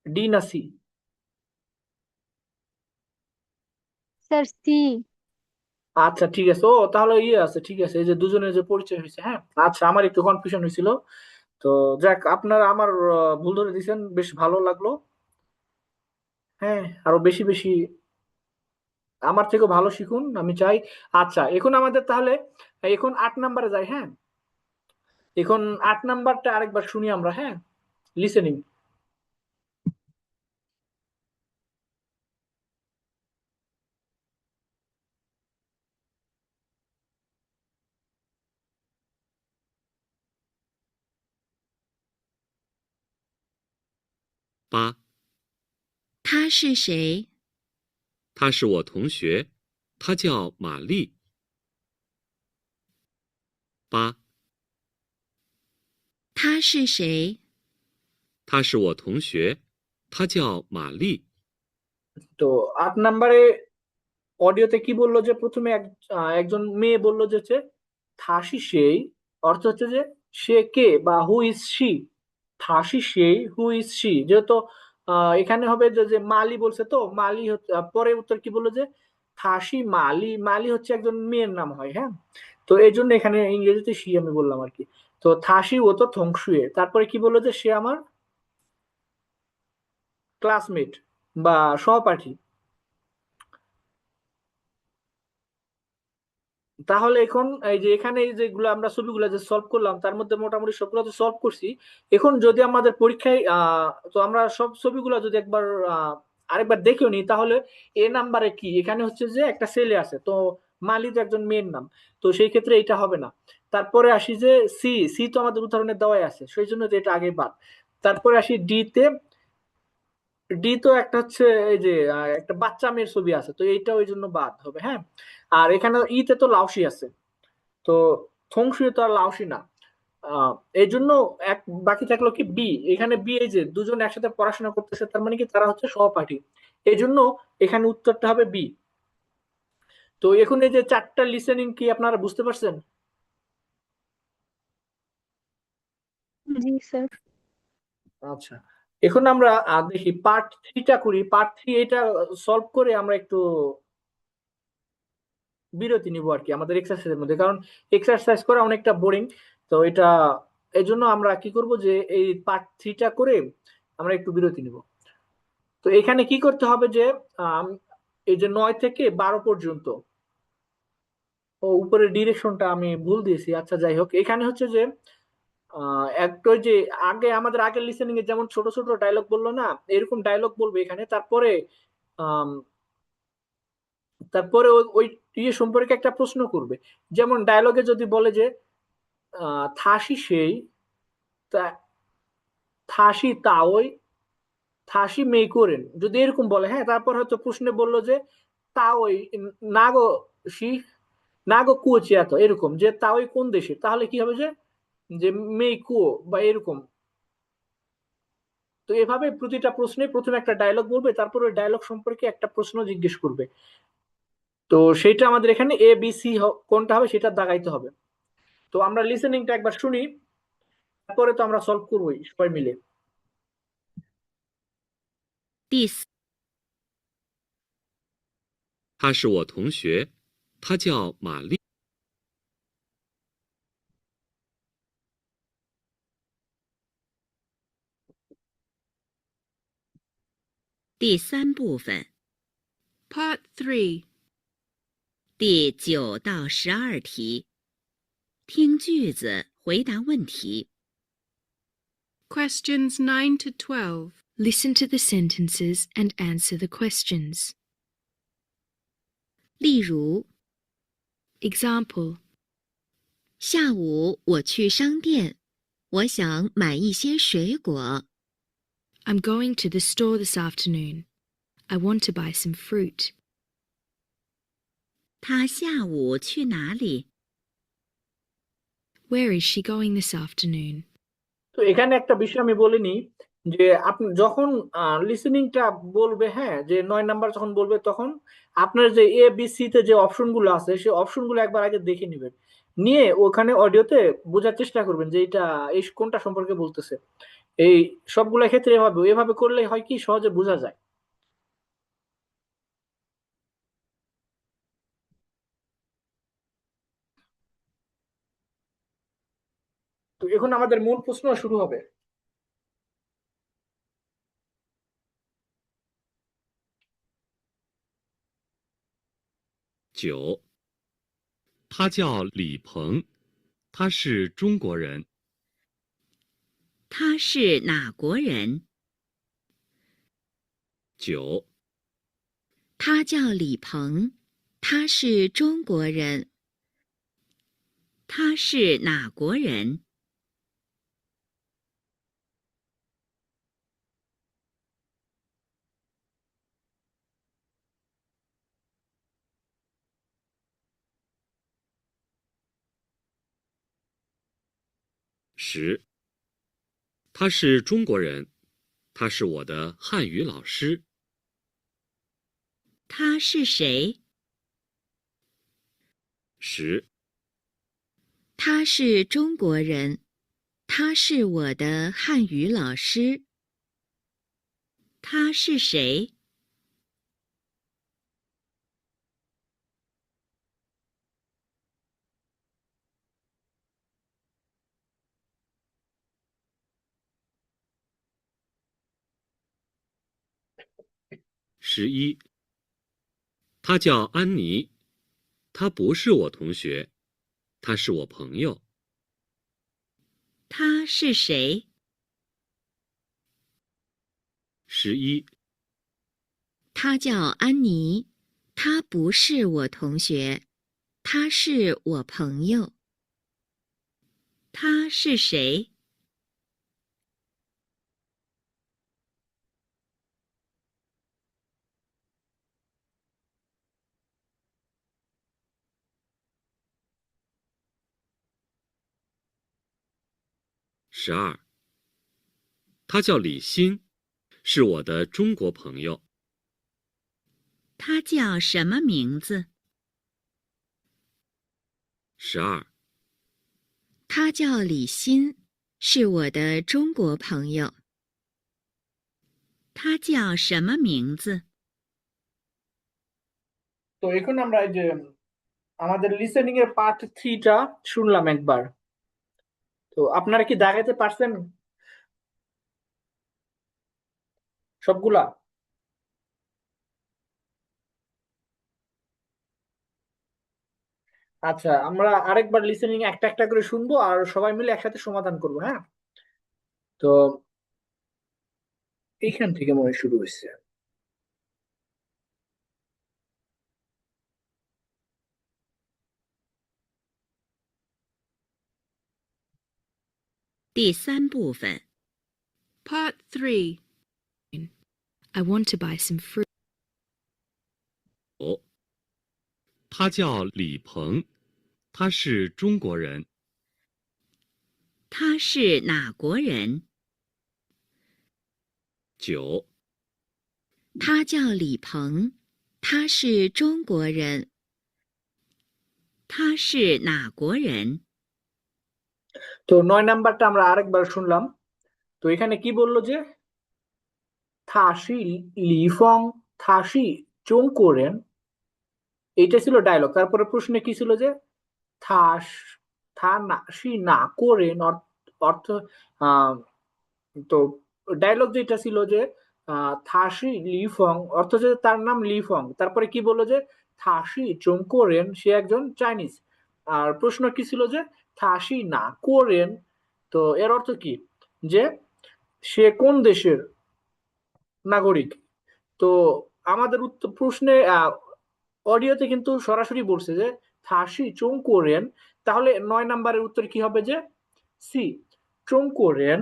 ডি না সি? Sir C. আচ্ছা ঠিক আছে, ও তাহলে ইয়ে আছে, ঠিক আছে, এই যে দুজনের যে পরিচয় হয়েছে, হ্যাঁ আচ্ছা আমার একটু কনফিউশন হয়েছিল। তো যাক, আপনারা আমার ভুল ধরে দিয়েছেন, বেশ ভালো লাগলো। হ্যাঁ আরো বেশি বেশি আমার থেকেও ভালো শিখুন আমি চাই। আচ্ছা এখন আমাদের তাহলে এখন 8 নাম্বারে যাই, হ্যাঁ এখন 8 নাম্বারটা আরেকবার শুনি আমরা, হ্যাঁ লিসেনিং।八，他是谁？他是我同学，他叫玛丽。八，他是谁？他是我同学，他叫玛丽。 তো 8 নাম্বারে অডিওতে কি বললো, যে প্রথমে একজন মেয়ে বললো যে হচ্ছে থাসি সেই, অর্থ হচ্ছে যে সে কে বা হু ইজ শি। থাসি সেই হু ইজ শি, যেহেতু এখানে হবে যে যে মালি বলছে, তো মালি পরে উত্তর কি বললো যে থাসি মালি, মালি হচ্ছে একজন মেয়ের নাম হয়, হ্যাঁ। তো এই জন্য এখানে ইংরেজিতে শি আমি বললাম আর কি। তো থাসি ও তো থংশুয়ে, তারপরে কি বললো যে সে আমার ক্লাসমেট বা সহপাঠী। তাহলে এখন এই যে এখানে এই যেগুলো আমরা ছবিগুলো যে সলভ করলাম, তার মধ্যে মোটামুটি সবগুলো তো সলভ করছি। এখন যদি আমাদের পরীক্ষায় তো আমরা সব ছবিগুলো যদি একবার আরেকবার দেখেও নিই, তাহলে এ নাম্বারে কি এখানে হচ্ছে যে একটা ছেলে আছে, তো মালি তো একজন মেয়ের নাম, তো সেই ক্ষেত্রে এটা হবে না। তারপরে আসি যে সি, সি তো আমাদের উদাহরণে দেওয়াই আছে, সেই জন্য যে এটা আগে বাদ। তারপরে আসি ডি তে, ডি তো একটা হচ্ছে এই যে একটা বাচ্চা মেয়ের ছবি আছে, তো এইটা ওই জন্য বাদ হবে, হ্যাঁ। আর এখানে ইতে তো লাউসি আছে, তো থংশুয়ে তো আর লাওসি না। আহ এই জন্য এক বাকি থাকলো কি বি। এখানে বি, এই যে দুজন একসাথে পড়াশোনা করতেছে, তার মানে কি তারা হচ্ছে সহপাঠী, এই জন্য এখানে উত্তরটা হবে বি। তো এখন এই যে 4টা লিসেনিং কি আপনারা বুঝতে পারছেন? জি স্যার। আচ্ছা এখন আমরা দেখি পার্ট 3টা করি। পার্ট 3 এটা সলভ করে আমরা একটু বিরতি নিব আর কি আমাদের এক্সারসাইজের মধ্যে, কারণ এক্সারসাইজ করা অনেকটা বোরিং। তো এটা এই জন্য আমরা কি করব, যে এই পার্ট 3টা করে আমরা একটু বিরতি নিব। তো এখানে কি করতে হবে, যে আম, এই যে 9 থেকে 12 পর্যন্ত, ও উপরের ডিরেকশনটা আমি ভুল দিয়েছি, আচ্ছা যাই হোক, এখানে হচ্ছে যে একটা ওই যে আগে আমাদের আগের লিসেনিং এ যেমন ছোট ছোট ডায়লগ বললো না, এরকম ডায়লগ বলবে এখানে। তারপরে আম, তারপরে ওই ওই ইয়ে সম্পর্কে একটা প্রশ্ন করবে। যেমন ডায়লগে যদি বলে যে থাসি সেই, তা- থাসি তাওই, থাসি মেই করেন, যদি এরকম বলে, হ্যাঁ তারপর হয়তো প্রশ্নে বললো যে তাওই নাগো শি, নাগো কুয়োচিয়াত, এরকম যে তাওই কোন দেশে, তাহলে কি হবে যে যে মেই কুয়ো বা এরকম। তো এভাবে প্রতিটা প্রশ্নে প্রথমে একটা ডায়লগ বলবে, তারপরে ওই ডায়লগ সম্পর্কে একটা প্রশ্ন জিজ্ঞেস করবে। তো সেটা আমাদের এখানে এ বি সি কোনটা হবে সেটা দাগাইতে হবে। তো আমরা লিসেনিংটা একবার শুনি, তারপরে তো আমরা সলভ করবোই সবাই মিলে। 第四她是我同学，她叫玛丽。第三部分 Part 3. 第9到12题，听句子回答问题。 Questions 9 to 12. Listen to the sentences and answer the questions. 例如， Example. 下午我去商店，我想买一些水果。 I'm going to the store this afternoon. I want to buy some fruit. 他下午去哪里？ Where is she going this afternoon? তো এখানে একটা বিষয় আমি বলিনি, যে আপনি যখন লিসেনিংটা বলবে, হ্যাঁ, যে 9 নাম্বার যখন বলবে, তখন আপনার যে এ বি সি তে যে অপশনগুলো আছে সেই অপশনগুলো একবার আগে দেখে নেবেন, নিয়ে ওখানে অডিওতে বোঝার চেষ্টা করবেন যে এটা এই কোনটা সম্পর্কে বলতেছে। এই সবগুলো ক্ষেত্রে এভাবে এভাবে করলে হয় কি, সহজে বোঝা যায়। তো এখন আমাদের মূল প্রশ্ন শুরু হবে। 9，他叫李鹏，他是中国人。他是哪国人？ 9，他叫李鹏，他是中国人。他是哪国人？ 10，他是中国人，他是我的汉语老师。他是谁？ 10，他是中国人，他是我的汉语老师。他是谁？ 11，他叫安妮，他不是我同学，他是我朋友。他是谁？ 11，他叫安妮，他不是我同学，他是我朋友。他是谁？ 12，他叫李欣，是我的中国朋友。他叫什么名字？ 12，他叫李欣，是我的中国朋友。他叫什么名字？ তো এখন আমরা এই যে আমাদের লিসেনিং এর পার্ট 3টা শুনলাম একবার। তো আপনারা কি দাগাইতে পারছেন সবগুলা? আচ্ছা, আমরা আরেকবার লিসেনিং একটা একটা করে শুনবো আর সবাই মিলে একসাথে সমাধান করবো, হ্যাঁ? তো এইখান থেকে মনে হয় শুরু হয়েছে। 第三部分 Part 3. I want to buy some fruit. 他叫李鹏，他是中国人。他是哪国人？ 9、他叫李鹏，他是中国人。他是哪国人？ তো 9 নাম্বারটা আমরা আরেকবার শুনলাম। তো এখানে কি বললো যে থাসি লিফং থাসি চোংকোরেন, এইটা ছিল ডায়লগ। তারপরে প্রশ্নে কি ছিল যে থাস থা না সি না কোরেন অর্থ আহ, তো ডায়লগ যেটা ছিল যে থাসি লিফং অর্থ যে তার নাম লিফং, তারপরে কি বললো যে থাসি চোংকোরেন সে একজন চাইনিজ। আর প্রশ্ন কি ছিল যে থাসি না কোরেন, তো এর অর্থ কি যে সে কোন দেশের নাগরিক। তো আমাদের উত্তর প্রশ্নে অডিওতে কিন্তু সরাসরি বলছে যে থাসি চোং কোরেন, তাহলে 9 নাম্বারের উত্তর কি হবে যে সি চোং কোরেন।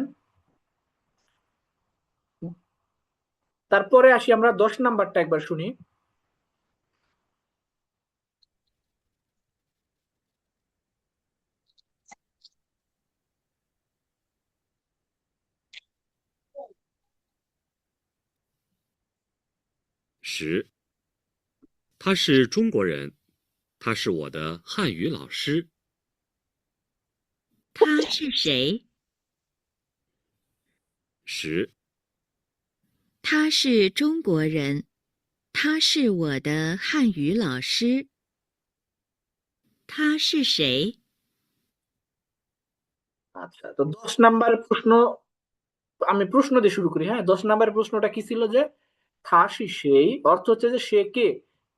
তারপরে আসি আমরা 10 নাম্বারটা একবার শুনি।10，他是中国人，他是我的汉语老师。他是谁？ 10，他是中国人，他是我的汉语老师。他是谁？ আচ্ছা, তো 10 নাম্বার প্রশ্ন আমি প্রশ্ন দিয়ে শুরু করি। হ্যাঁ, 10 নাম্বারের প্রশ্নটা কি ছিল যে থাসি সেই অর্থ হচ্ছে যে সে কে,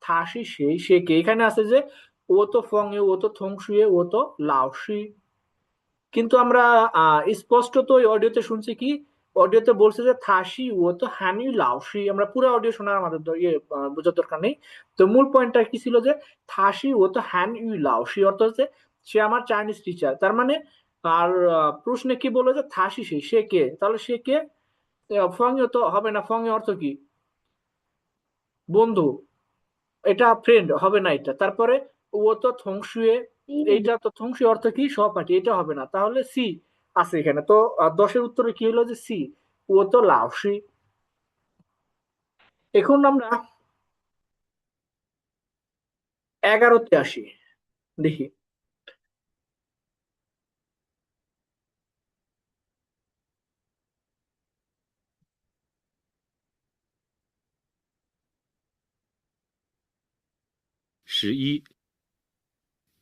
থাসি সেই সে কে। এখানে আছে যে ও তো ফং এ ও তো থং শুয়ে ও তো লাওশি, কিন্তু আমরা স্পষ্টত ওই অডিওতে শুনছি কি অডিওতে বলছে যে থাসি ও তো হানি লাওশি। আমরা পুরো অডিও শোনার আমাদের বোঝার দরকার নেই। তো মূল পয়েন্টটা কি ছিল যে থাসি ও তো হ্যান ইউ লাওশি অর্থ হচ্ছে সে আমার চাইনিজ টিচার। তার মানে আর প্রশ্নে কি বললো যে থাসি সে কে, তাহলে সে কে ফংও তো হবে না, ফং অর্থ কি বন্ধু, এটা ফ্রেন্ড হবে না এটা। তারপরে ও তো থংশুয়ে, এইটা তো থংশুয়ে অর্থ কি সহপাঠী, এটা হবে না, তাহলে সি আছে এখানে। তো 10-এর উত্তরে কি হলো যে সি ও তো লাওশি। এখন আমরা 11-তে আসি, দেখি।11，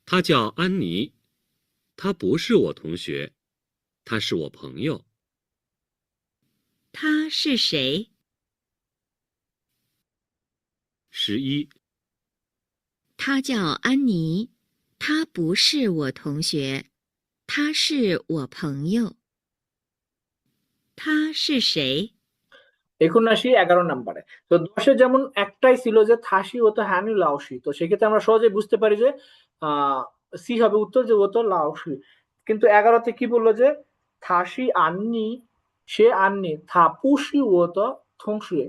他叫安妮，他不是我同学，他是我朋友。他是谁？ 11，他叫安妮，他不是我同学，他是我朋友。他是谁？ এখন আসি 11 নাম্বারে। তো 10-এ যেমন একটাই ছিল যে থাসি ও তো হ্যানি লাওশি, তো সেক্ষেত্রে আমরা সহজে বুঝতে পারি যে সি হবে উত্তর, যে ও তো লাওশি। কিন্তু 11-তে কি বললো যে থাসি আননি সে আননি, থাপুসি ও তো থংশুয়ে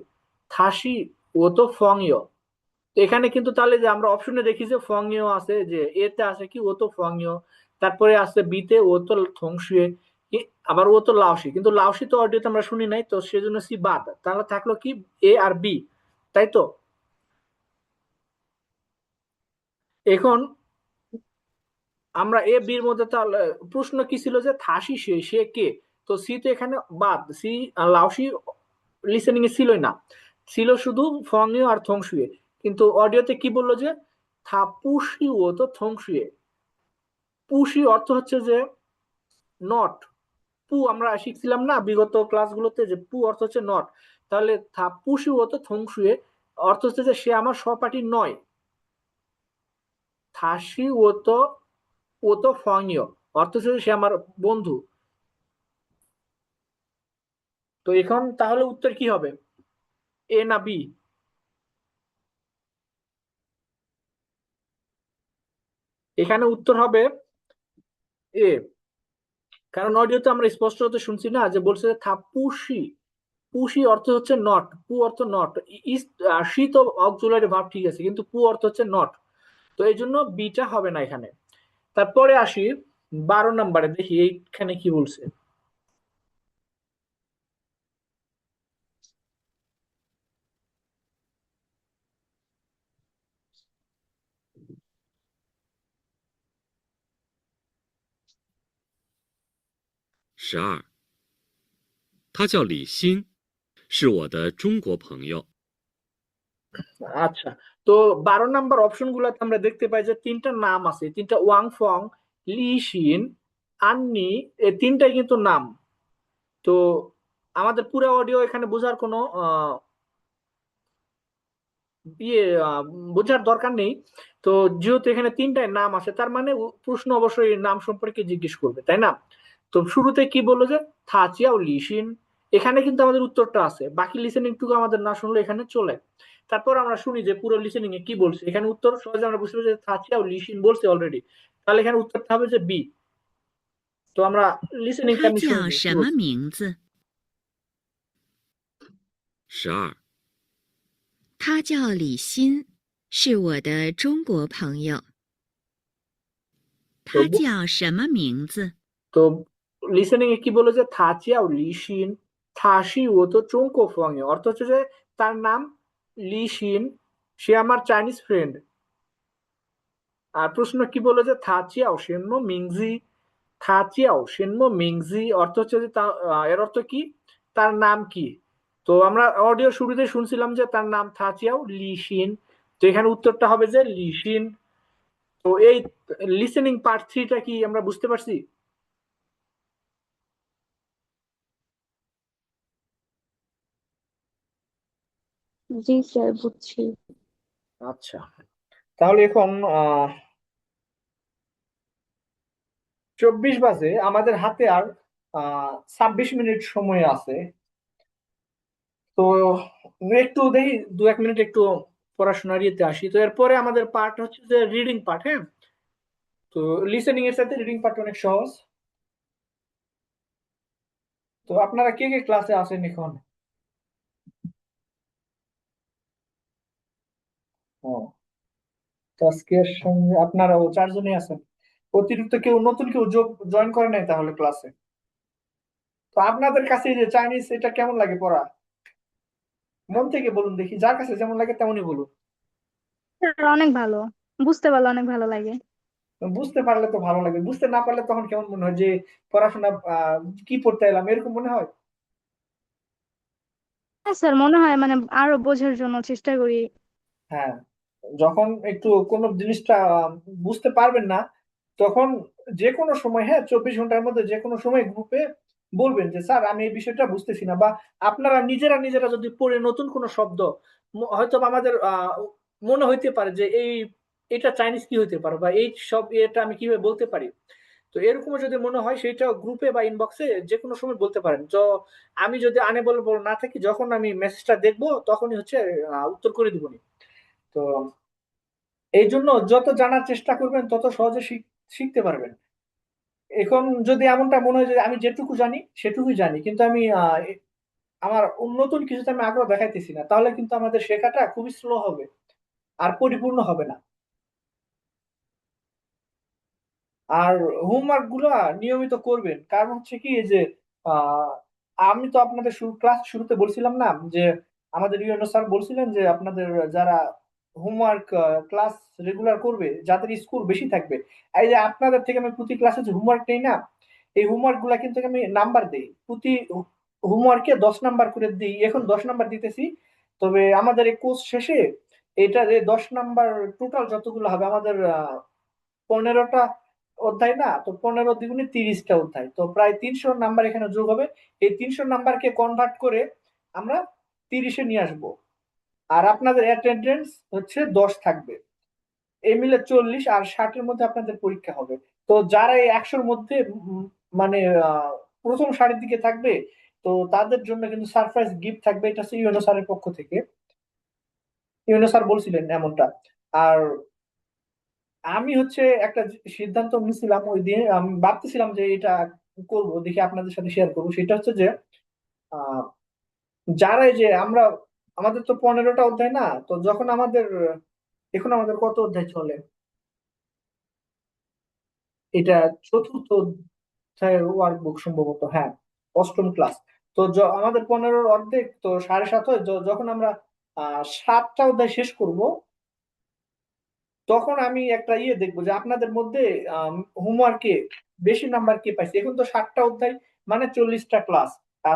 থাসি ও তো ফংইও। তো এখানে কিন্তু তাহলে যে আমরা অপশনে দেখি যে ফংইও আছে, যে এতে আছে কি ও তো ফংইও, তারপরে আছে বিতে ও তো থংশুয়ে, আবার ও তো লাওসি, কিন্তু লাওসি তো অডিওতে আমরা শুনি নাই, তো সেজন্য সি বাদ। তাহলে থাকলো কি এ আর বি, তাই তো। এখন আমরা এ বির মধ্যে তাহলে প্রশ্ন কি ছিল যে থাসি সে কে, তো সি তো এখানে বাদ, সি লাওসি লিসেনিং এ ছিলই না, ছিল শুধু ফংইও আর থংশুয়ে। কিন্তু অডিওতে কি বললো যে থাপুসি ও তো থংশুয়ে, পুসি অর্থ হচ্ছে যে নট, পু আমরা শিখছিলাম না বিগত ক্লাসগুলোতে যে পু অর্থ হচ্ছে নট, তাহলে থাপুসি ও তো থংশুয়ে অর্থ হচ্ছে যে সে আমার সহপাঠী নয়, থাসি ও তো ফংইও অর্থ হচ্ছে যে সে আমার বন্ধু। তো এখন তাহলে উত্তর কি হবে, এ না বি? এখানে উত্তর হবে এ, কারণ অডিওতে আমরা স্পষ্ট হতে শুনছি না যে বলছে যে থাপুসি, পুসি অর্থ হচ্ছে নট, পু অর্থ নট, ইস সি তো অক্সিলারি ভার্ব ঠিক আছে, কিন্তু পু অর্থ হচ্ছে নট, তো এই জন্য বিটা হবে না এখানে। তারপরে আসি 12 নম্বরে, দেখি এইখানে কি বলছে। 12，他叫李欣，是我的中国朋友。 আচ্ছা, তো 12 নম্বর অপশন গুলাতে আমরা দেখতে পাই যে তিনটা নাম আছে, তিনটা ওয়াং ফং, লি শিন, আন্নি, এই তিনটাই কিন্তু নাম। তো আমাদের পুরো অডিও এখানে বোঝার কোনো ইয়ে বোঝার দরকার নেই। তো যেহেতু এখানে তিনটায় নাম আছে, তার মানে প্রশ্ন অবশ্যই নাম সম্পর্কে জিজ্ঞেস করবে, তাই না? তো শুরুতে কি বললো যে থাচিয়া ও লিসিন, এখানে কিন্তু আমাদের উত্তরটা আছে, বাকি লিসেনিং টুকু আমাদের না শুনলে এখানে চলে। তারপর আমরা শুনি যে পুরো লিসেনিং এ কি বলছে, এখানে উত্তর সহজে আমরা বুঝতে পারছি যে থাচিয়া ও লিসিন বলছে অলরেডি, তাহলে এখানে উত্তরটা হবে যে বি। তো আমরা লিসেনিংটা 他 আমি শুনি 叫 কি 什么 বলছে। 名字？ 12，他叫李欣，是我的中国朋友。 তো 他叫什么名字？ তো লিসেনিং এ কি বলে যে থাচিয়া ও লিসিন, থাসি ও তো চৌকো ফংয়ে, অর্থ হচ্ছে যে তার নাম লিসিন, সে আমার চাইনিজ ফ্রেন্ড। আর প্রশ্ন কি বলে যে থাচিয়াও সেনমো মিংজি, থাচিয়াও সেনমো মিংজি, অর্থ হচ্ছে যে এর অর্থ কি, তার নাম কি। তো আমরা অডিও শুরুতে শুনছিলাম যে তার নাম থাচিয়াও লিসিন, তো এখানে উত্তরটা হবে যে লিসিন। তো এই লিসেনিং পার্ট 3টা কি আমরা বুঝতে পারছি? জি স্যার, বুঝছি। আচ্ছা, তাহলে এখন 24 বাজে, আমাদের হাতে আর 26 মিনিট সময় আছে। তো একটু দেখি 2-1 মিনিট একটু পড়াশোনার ইয়েতে আসি। তো এরপরে আমাদের পার্ট হচ্ছে যে রিডিং পার্ট, হ্যাঁ। তো লিসেনিং এর সাথে রিডিং পার্ট অনেক সহজ। তো আপনারা কে কে ক্লাসে আছেন এখন? ও, তো আজকের সঙ্গে আপনারাও 4 জনই আছেন, অতিরিক্ত কেউ নতুন কেউ যোগ জয়েন করে নাই তাহলে ক্লাসে? তো আপনাদের কাছে এই যে চাইনিজ এটা কেমন লাগে পড়া? মন থেকে বলুন দেখি, যার কাছে যেমন লাগে তেমনই বলুন। স্যার অনেক ভালো, বুঝতে পারলে অনেক ভালো লাগে। বুঝতে পারলে তো ভালো লাগে, বুঝতে না পারলে তখন কেমন মনে হয় যে পড়াশোনা কি পড়তে এলাম এরকম মনে হয়? হ্যাঁ স্যার, মনে হয় মানে আরো বোঝার জন্য চেষ্টা করি। হ্যাঁ, যখন একটু কোনো জিনিসটা বুঝতে পারবেন না, তখন যে কোনো সময়, হ্যাঁ, 24 ঘন্টার মধ্যে যে কোনো সময় গ্রুপে বলবেন যে স্যার আমি এই বিষয়টা বুঝতেছি না। বা আপনারা নিজেরা নিজেরা যদি পড়ে নতুন কোনো শব্দ, হয়তো বা আমাদের মনে হইতে পারে যে এটা চাইনিজ কি হইতে পারে, বা এই সব এটা আমি কিভাবে বলতে পারি। তো এরকম যদি মনে হয় সেটা গ্রুপে বা ইনবক্সে যে কোনো সময় বলতে পারেন। তো আমি যদি আনেবল না থাকি, যখন আমি মেসেজটা দেখবো তখনই হচ্ছে উত্তর করে দিবনি। তো এই জন্য যত জানার চেষ্টা করবেন তত সহজে শিখতে পারবেন। এখন যদি এমনটা মনে হয় যে আমি যেটুকু জানি সেটুকুই জানি, কিন্তু আমি আমার নতুন কিছুতে আমি আগ্রহ দেখাইতেছি না, তাহলে কিন্তু আমাদের শেখাটা খুবই স্লো হবে আর পরিপূর্ণ হবে না। আর হোমওয়ার্ক গুলা নিয়মিত করবেন, কারণ হচ্ছে কি এই যে আহ, আমি তো আপনাদের ক্লাস শুরুতে বলছিলাম না যে আমাদের ইউএনও স্যার বলছিলেন যে আপনাদের যারা হোমওয়ার্ক ক্লাস রেগুলার করবে, যাদের স্কোর বেশি থাকবে, এই যে আপনাদের থেকে আমি প্রতি ক্লাসে যে হোমওয়ার্ক নেই না, এই হোমওয়ার্ক গুলা কিন্তু আমি নাম্বার দেই, প্রতি হোমওয়ার্কে 10 নাম্বার করে দিই, এখন 10 নাম্বার দিতেছি। তবে আমাদের এই কোর্স শেষে এটা যে 10 নাম্বার টোটাল যতগুলো হবে, আমাদের 15টা অধ্যায় না, তো 15 দ্বিগুণে 30টা অধ্যায়, তো প্রায় 300 নাম্বার এখানে যোগ হবে। এই 300 নাম্বারকে কনভার্ট করে আমরা 30-এ নিয়ে আসবো। আর আপনাদের অ্যাটেন্ডেন্স হচ্ছে 10 থাকবে, এই মিলে 40, আর 60-এর মধ্যে আপনাদের পরীক্ষা হবে। তো যারা এই 100-র মধ্যে মানে প্রথম সারির দিকে থাকবে, তো তাদের জন্য কিন্তু সারপ্রাইজ গিফট থাকবে, এটা হচ্ছে ইউএনও স্যারের পক্ষ থেকে, ইউএনও স্যার বলছিলেন এমনটা। আর আমি হচ্ছে একটা সিদ্ধান্ত নিয়েছিলাম ওই দিন, আমি ভাবতেছিলাম যে এটা করব, দেখি আপনাদের সাথে শেয়ার করবো। সেটা হচ্ছে যে আহ, যারা এই যে আমরা, আমাদের তো 15টা অধ্যায় না, তো যখন আমাদের এখন আমাদের কত অধ্যায় চলে, এটা চতুর্থ অধ্যায়ের ওয়ার্কবুক সম্ভবত, হ্যাঁ, অষ্টম ক্লাস। তো আমাদের 15-র অর্ধেক, তো 7.5 হয়। যখন আমরা 7টা অধ্যায় শেষ করব, তখন আমি একটা দেখবো যে আপনাদের মধ্যে হোমওয়ার্কে বেশি নাম্বার কে পাইছে। এখন তো 7টা অধ্যায় মানে 40টা ক্লাস,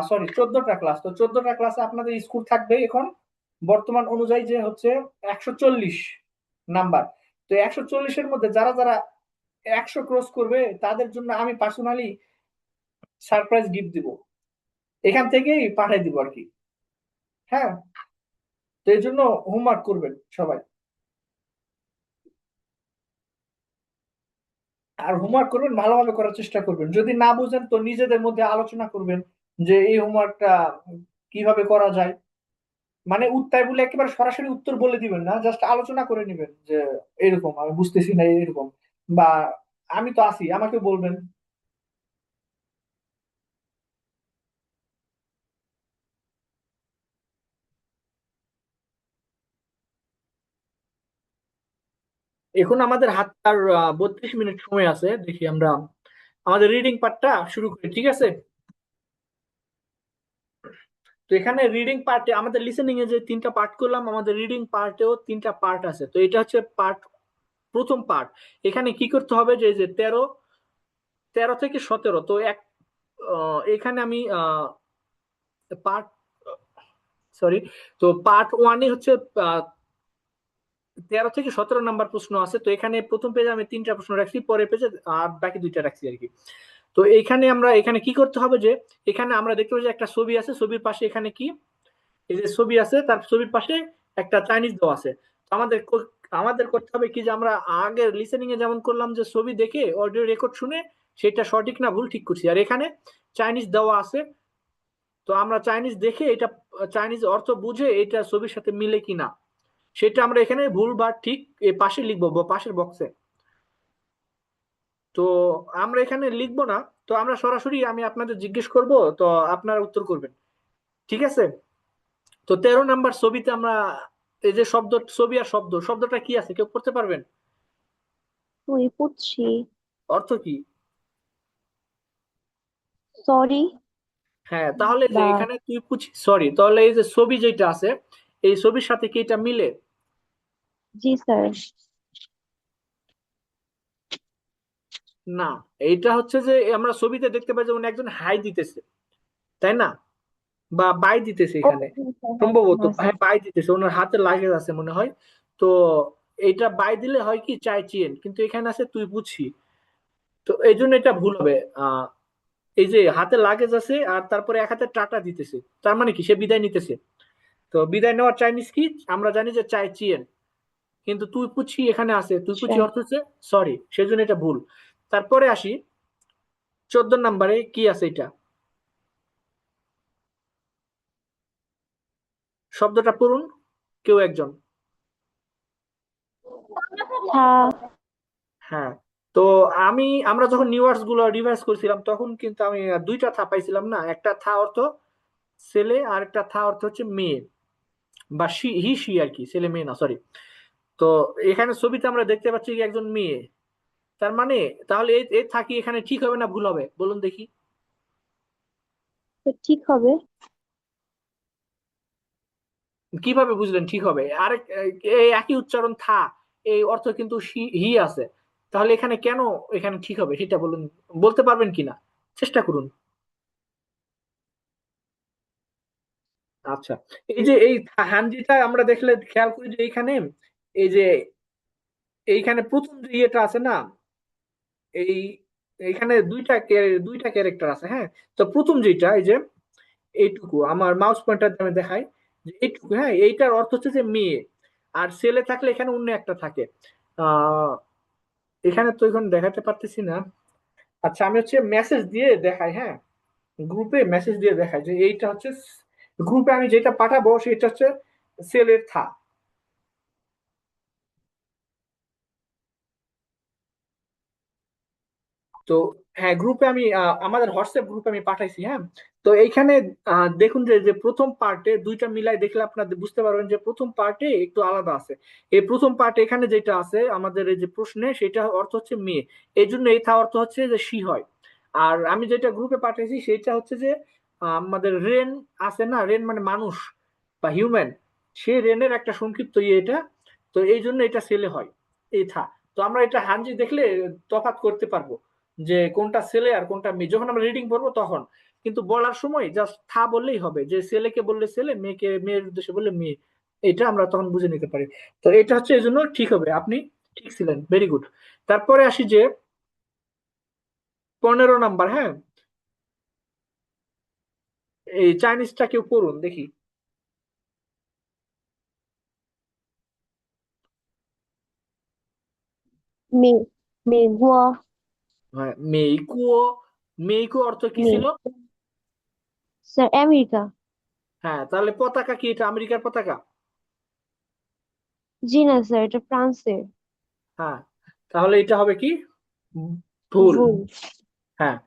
সরি 14টা ক্লাস। তো 14টা ক্লাসে আপনাদের স্কুল থাকবে এখন বর্তমান অনুযায়ী যে হচ্ছে 140 নাম্বার। তো 140-এর মধ্যে যারা যারা 100 ক্রস করবে তাদের জন্য আমি পার্সোনালি সারপ্রাইজ গিফট দিব, এখান থেকেই পাঠিয়ে দিব আর কি। হ্যাঁ, তো এই জন্য হোমওয়ার্ক করবেন সবাই, আর হোমওয়ার্ক করবেন ভালোভাবে করার চেষ্টা করবেন। যদি না বুঝেন তো নিজেদের মধ্যে আলোচনা করবেন যে এই হোমওয়ার্কটা কিভাবে করা যায়। মানে উত্তর বলে একেবারে সরাসরি উত্তর বলে দিবেন না, জাস্ট আলোচনা করে নিবেন যে এরকম আমি বুঝতেছি না এরকম, বা আমি তো আছি আমাকে বলবেন। এখন আমাদের হাত আর 32 মিনিট সময় আছে, দেখি আমরা আমাদের রিডিং পার্টটা শুরু করি, ঠিক আছে? তো এখানে রিডিং পার্টে আমাদের লিসেনিং এ যে 3টা পার্ট করলাম, আমাদের রিডিং পার্টেও 3টা পার্ট আছে। তো এটা হচ্ছে পার্ট, প্রথম পার্ট। এখানে কি করতে হবে যে যে 13 13 থেকে 17, তো এখানে আমি পার্ট, সরি, তো পার্ট ওয়ানে হচ্ছে 13 থেকে 17 নাম্বার প্রশ্ন আছে। তো এখানে প্রথম পেজে আমি 3টা প্রশ্ন রাখছি, পরের পেজে আর বাকি 2টা রাখছি আর কি। তো এখানে কি করতে হবে যে এখানে আমরা দেখতে পাচ্ছি একটা ছবি আছে, ছবির পাশে এখানে কি, এই যে ছবি আছে তার ছবির পাশে একটা চাইনিজ দেওয়া আছে। তো আমাদের করতে হবে কি যে আমরা আগে লিসেনিং এ যেমন করলাম যে ছবি দেখে অডিও রেকর্ড শুনে সেটা সঠিক না ভুল ঠিক করছি, আর এখানে চাইনিজ দেওয়া আছে। তো আমরা চাইনিজ দেখে এটা চাইনিজ অর্থ বুঝে এটা ছবির সাথে মিলে কিনা সেটা আমরা এখানে ভুল বা ঠিক এ পাশে লিখবো বা পাশের বক্সে। তো আমরা এখানে লিখবো না, তো আমরা সরাসরি আমি আপনাদের জিজ্ঞেস করব, তো আপনারা উত্তর করবেন, ঠিক আছে? তো 13 নাম্বার ছবিতে আমরা এই যে শব্দ, ছবি আর শব্দটা কি আছে কেউ পড়তে পারবেন? তুই পুচ্ছি। অর্থ কি? সরি। হ্যাঁ, তাহলে যে বা এখানে তুই পুছি সরি, তাহলে এই যে ছবি যেটা আছে এই ছবির সাথে কি এটা মিলে? জি স্যার। না, এইটা হচ্ছে যে আমরা ছবিতে দেখতে পাই যেমন একজন হাই দিতেছে, তাই না? বা বাই দিতেছে ও এখানে, হ্যাঁ স্যার, সম্ভবত হ্যাঁ স্যার। হ্যাঁ বাই দিতেছে, ওনার হাতে লাগে আছে মনে হয়। তো এটা বাই দিলে হয় কি চাই চিয়েন, কিন্তু এখানে আছে তুই বুঝি। তো এই জন্য এটা ভুল হবে। আহ এই যে হাতে লাগেজ আছে আর তারপরে এক হাতে টাটা দিতেছে, তার মানে কি সে বিদায় নিতেছে। তো বিদায় নেওয়ার চাইনিজ কি আমরা জানি যে চাই চিয়েন, কিন্তু তুই পুছি এখানে আছে, তুই আচ্ছা। পুছি অর্থ হচ্ছে সরি, সেজন্য এটা ভুল। তারপরে আসি 14 নম্বরে কি আছে এটা, শব্দটা পড়ুন কেউ একজন। থা। হ্যাঁ, তো আমরা যখন নিউয়ার্স গুলো রিভাইজ করছিলাম তখন কিন্তু আমি 2টা থা পাইছিলাম না, একটা থা অর্থ ছেলে আর একটা থা অর্থ হচ্ছে মেয়ে, বা হি সি আর কি, ছেলে মেয়ে না, সরি। তো এখানে ছবিতে আমরা দেখতে পাচ্ছি কি একজন মেয়ে, তার মানে তাহলে এ থাকি এখানে ঠিক হবে না ভুল হবে বলুন দেখি? তো ঠিক হবে। কিভাবে বুঝলেন ঠিক হবে? আরেক এই একই উচ্চারণ থা, এই অর্থ কিন্তু হি আছে, তাহলে এখানে কেন এখানে ঠিক হবে সেটা বলুন, বলতে পারবেন কিনা, চেষ্টা করুন। আচ্ছা, এই যে এই হাঞ্জিটা আমরা দেখলে খেয়াল করি যে এইখানে এই যে এইখানে প্রথম যে ইয়েটা আছে না, এই এইখানে দুইটা ক্যারেক্টার আছে, হ্যাঁ। তো প্রথম যেটা এই যে এইটুকু আমার মাউস পয়েন্টার আমি দেখাই যে এইটুকু, হ্যাঁ, এইটার অর্থ হচ্ছে যে মেয়ে, আর ছেলে থাকলে এখানে অন্য একটা থাকে। আহ এখানে তো এখন দেখাতে পারতেছি না। আচ্ছা, আমি হচ্ছে মেসেজ দিয়ে দেখাই, হ্যাঁ, গ্রুপে মেসেজ দিয়ে দেখাই যে এইটা হচ্ছে গ্রুপে আমি যেটা পাঠাবো সেটা হচ্ছে ছেলের থা। তো হ্যাঁ, গ্রুপে আমি আমাদের হোয়াটসঅ্যাপ গ্রুপে আমি পাঠাইছি, হ্যাঁ। তো এইখানে দেখুন যে যে প্রথম পার্টে দুইটা মিলাই দেখলে আপনারা বুঝতে পারবেন যে প্রথম পার্টে একটু আলাদা আছে। এই প্রথম পার্টে এখানে যেটা আছে আমাদের এই যে প্রশ্নে সেটা অর্থ হচ্ছে মেয়ে, এই জন্য এই থা অর্থ হচ্ছে যে সি হয়। আর আমি যেটা গ্রুপে পাঠাইছি সেটা হচ্ছে যে আমাদের রেন আছে না, রেন মানে মানুষ বা হিউম্যান, সে রেনের একটা সংক্ষিপ্ত ইয়ে এটা। তো এই জন্য এটা ছেলে হয় এই থা। তো আমরা এটা হাঞ্জি দেখলে তফাৎ করতে পারবো যে কোনটা ছেলে আর কোনটা মেয়ে যখন আমরা রিডিং পড়বো তখন। কিন্তু বলার সময় জাস্ট থা বললেই হবে, যে ছেলেকে বললে ছেলে, মেয়েকে মেয়ের উদ্দেশ্যে বললে মেয়ে, এটা আমরা তখন বুঝে নিতে পারি। তো এটা হচ্ছে এই জন্য ঠিক হবে, আপনি ঠিক ছিলেন, ভেরি গুড। তারপরে আসি যে 15 নাম্বার, হ্যাঁ, এই চাইনিজটা কেউ পড়ুন দেখি। 美国 হ্যাঁ, মেইকুও। মেইকুও অর্থ কি ছিল? 美 স্যার আমেরিকা। হ্যাঁ, তাহলে পতাকা কি, এটা আমেরিকার পতাকা? জি না স্যার, এটা ফ্রান্সের। হ্যাঁ, তাহলে এটা হবে কি, ভুল। ভুল। হ্যাঁ,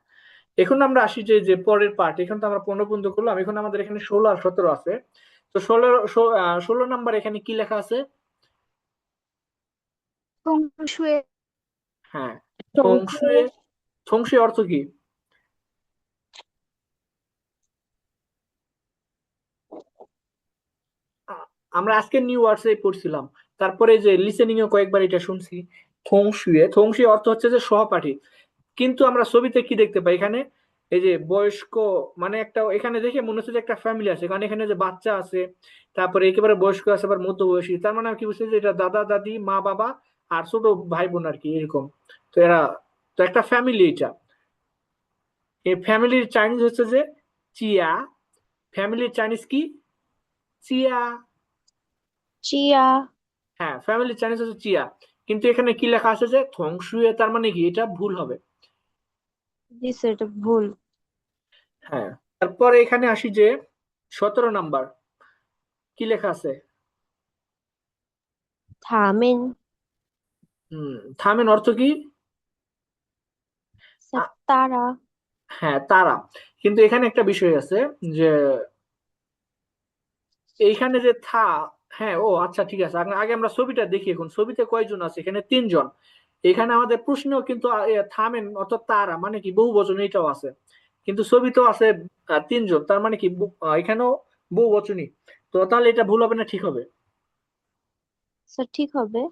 এখন আমরা আসি যে যে পরের পার্ট। এখন তো আমরা 15 পর্যন্ত করলাম, এখন আমাদের এখানে 16 আর 17 আছে। তো 16 নাম্বার এখানে কি লেখা আছে? 风水 হ্যাঁ, 中 থংশুয়ে। থংশুয়ে অর্থ কি? আ- আমরা আজকে নিউ ওয়ার্ডস এ পড়ছিলাম, তারপরে যে লিসেনিং এ কয়েকবার এটা শুনছি। থংশুয়ে, থংশুয়ে অর্থ হচ্ছে যে সহপাঠী। কিন্তু আমরা ছবিতে কি দেখতে পাই এখানে, এই যে বয়স্ক, মানে একটা এখানে দেখে মনে হচ্ছে যে একটা ফ্যামিলি আছে, কারণ এখানে যে বাচ্চা আছে, তারপরে একেবারে বয়স্ক আছে, আবার মধ্যবয়সী, তার মানে আমি কি বুঝছি যে এটা দাদা দাদি, মা বাবা আর ছোট ভাই বোন আর কি, এরকম। তো এরা, তো একটা ফ্যামিলি এটা। এই ফ্যামিলির চাইনিজ হচ্ছে যে চিয়া। ফ্যামিলির চাইনিজ কি? চিয়া। চিয়া। হ্যাঁ, ফ্যামিলির চাইনিজ হচ্ছে চিয়া। কিন্তু এখানে কি লেখা আছে যে থংশুয়ে, তার মানে কি, এটা ভুল হবে। জি স্যার, এটা ভুল। হ্যাঁ, তারপরে এখানে আসি যে 17 নাম্বার, কি লেখা আছে? 他们 থামেন অর্থ কি? স্যার আ- তারা। হ্যাঁ, তারা। কিন্তু এখানে একটা বিষয় আছে যে এইখানে যে থা, হ্যাঁ, ও আচ্ছা ঠিক আছে, আগে আগে আমরা ছবিটা দেখি। এখন ছবিতে কয়জন আছে? এখানে 3 জন। এখানে আমাদের প্রশ্নেও কিন্তু থামেন অর্থাৎ তারা মানে কি বহু বচন, এটাও আছে। কিন্তু ছবিতেও আছে 3 জন, তার মানে কি এখানেও বহু বচনই। তো তাহলে এটা ভুল হবে না ঠিক হবে? স্যার ঠিক হবে।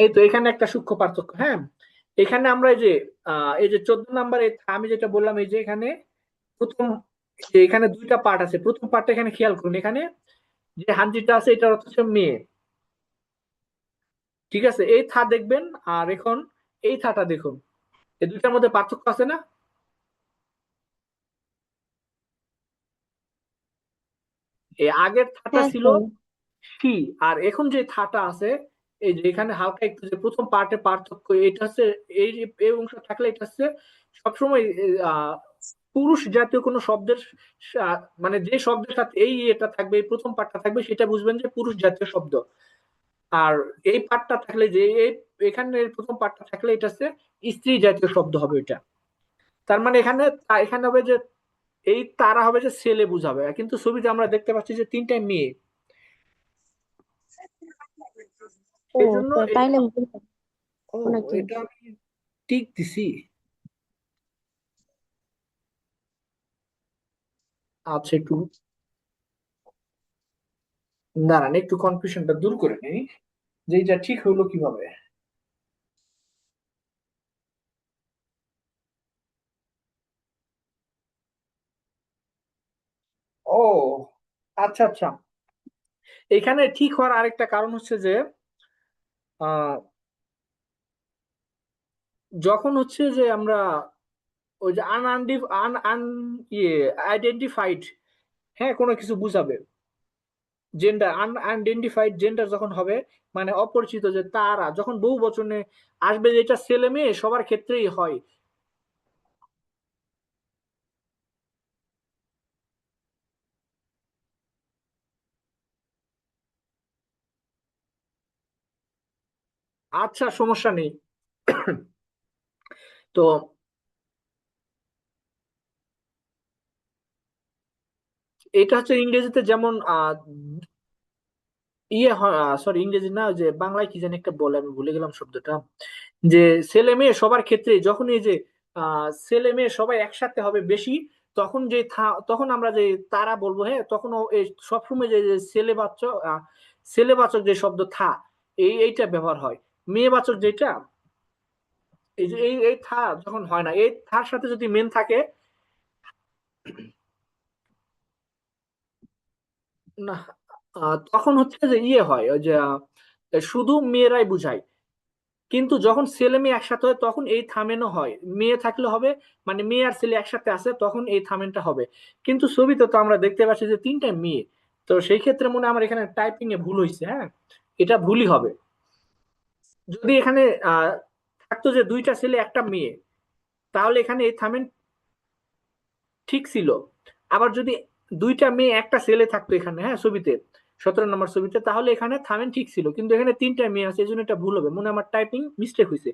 এই তো এখানে একটা সূক্ষ্ম পার্থক্য, হ্যাঁ। এখানে আমরা এই যে 14 নাম্বারে আমি যেটা বললাম, এই যে এখানে প্রথম, যে এখানে 2টা পার্ট আছে, প্রথম পার্টটা এখানে খেয়াল করুন। এখানে যে হাঞ্জিটা আছে এটার অর্থ হচ্ছে মেয়ে, ঠিক আছে, এই থা দেখবেন। আর এখন এই থাটা দেখুন, এই দুইটার মধ্যে পার্থক্য আছে না? এই আগের থাটা হ্যাঁ ছিল স্যার। সি, আর এখন যে থাটা আছে, এই যে এখানে হালকা একটু যে প্রথম পার্টে পার্থক্য, এটা হচ্ছে এই এই অংশ থাকলে এটা হচ্ছে সবসময় আহ পুরুষ জাতীয় কোনো শব্দের মানে যে শব্দের সাথে এই এটা থাকবে, এই প্রথম পার্টটা থাকবে, সেটা বুঝবেন যে পুরুষ জাতীয় শব্দ। আর এই পার্টটা থাকলে, যে এই এখানে প্রথম পার্টটা থাকলে এটা হচ্ছে স্ত্রী জাতীয় শব্দ হবে এটা। তার মানে এখানে এখানে হবে যে এই তারা হবে যে ছেলে বুঝাবে, কিন্তু ছবিতে আমরা দেখতে পাচ্ছি যে 3টাই মেয়ে। ও এই জন্য স্যার, এটা, তাইলে ভুল হবে ও, নাকি? এটা আমি ঠিক দিছি। আচ্ছা, একটু দাঁড়ান, একটু কনফিউশনটা দূর করে নেই, যে এটা ঠিক হলো কিভাবে। ও, আচ্ছা আচ্ছা। এখানে ঠিক হওয়ার আরেকটা কারণ হচ্ছে যে আহ, যখন হচ্ছে যে আমরা ওই যে আন আন ইয়ে আইডেন্টিফাইড, হ্যাঁ, কোনো কিছু বুঝাবে, জেন্ডার আনআইডেন্টিফাইড জেন্ডার যখন হবে, মানে অপরিচিত, যে তারা যখন বহু বচনে আসবে, যেটা ছেলে মেয়ে সবার ক্ষেত্রেই হয়। আচ্ছা, সমস্যা নেই। তো এটা হচ্ছে ইংরেজিতে যেমন ইয়ে হয়, সরি ইংরেজি না, যে বাংলায় কি জানি একটা বলে, আমি ভুলে গেলাম শব্দটা। যে ছেলে মেয়ে সবার ক্ষেত্রে যখন এই যে ছেলে মেয়ে সবাই একসাথে হবে বেশি, তখন যে তখন আমরা যে তারা বলবো, হ্যাঁ, তখন এই সবসময় যে যে ছেলেবাচক যে শব্দ থা, এইটা ব্যবহার হয়। মেয়েবাচক যেটা, এই যে এই থা যখন হয় না, এই থার সাথে যদি মেন থাকে না, তখন হচ্ছে যে ইয়ে হয় ওই যে শুধু মেয়েরাই বুঝায়। কিন্তু যখন ছেলে মেয়ে একসাথে হয় তখন এই থামেনও হয়, মেয়ে থাকলে হবে, মানে মেয়ে আর ছেলে একসাথে আছে তখন এই থামেনটা হবে। কিন্তু ছবিতে তো আমরা দেখতে পাচ্ছি যে তিনটা মেয়ে, তো সেই ক্ষেত্রে মনে হয় আমার এখানে টাইপিং এ ভুল হয়েছে। হ্যাঁ, এটা ভুলই হবে। যদি এখানে আহ থাকতো যে দুইটা ছেলে একটা মেয়ে, তাহলে এখানে এই থামেন ঠিক ছিল। আবার যদি দুইটা মেয়ে একটা ছেলে থাকতো এখানে, হ্যাঁ ছবিতে 17 নম্বর ছবিতে, তাহলে এখানে থামেন ঠিক ছিল। কিন্তু এখানে তিনটা মেয়ে আছে, এই জন্য এটা ভুল হবে, মনে হয় আমার টাইপিং মিস্টেক হয়েছে।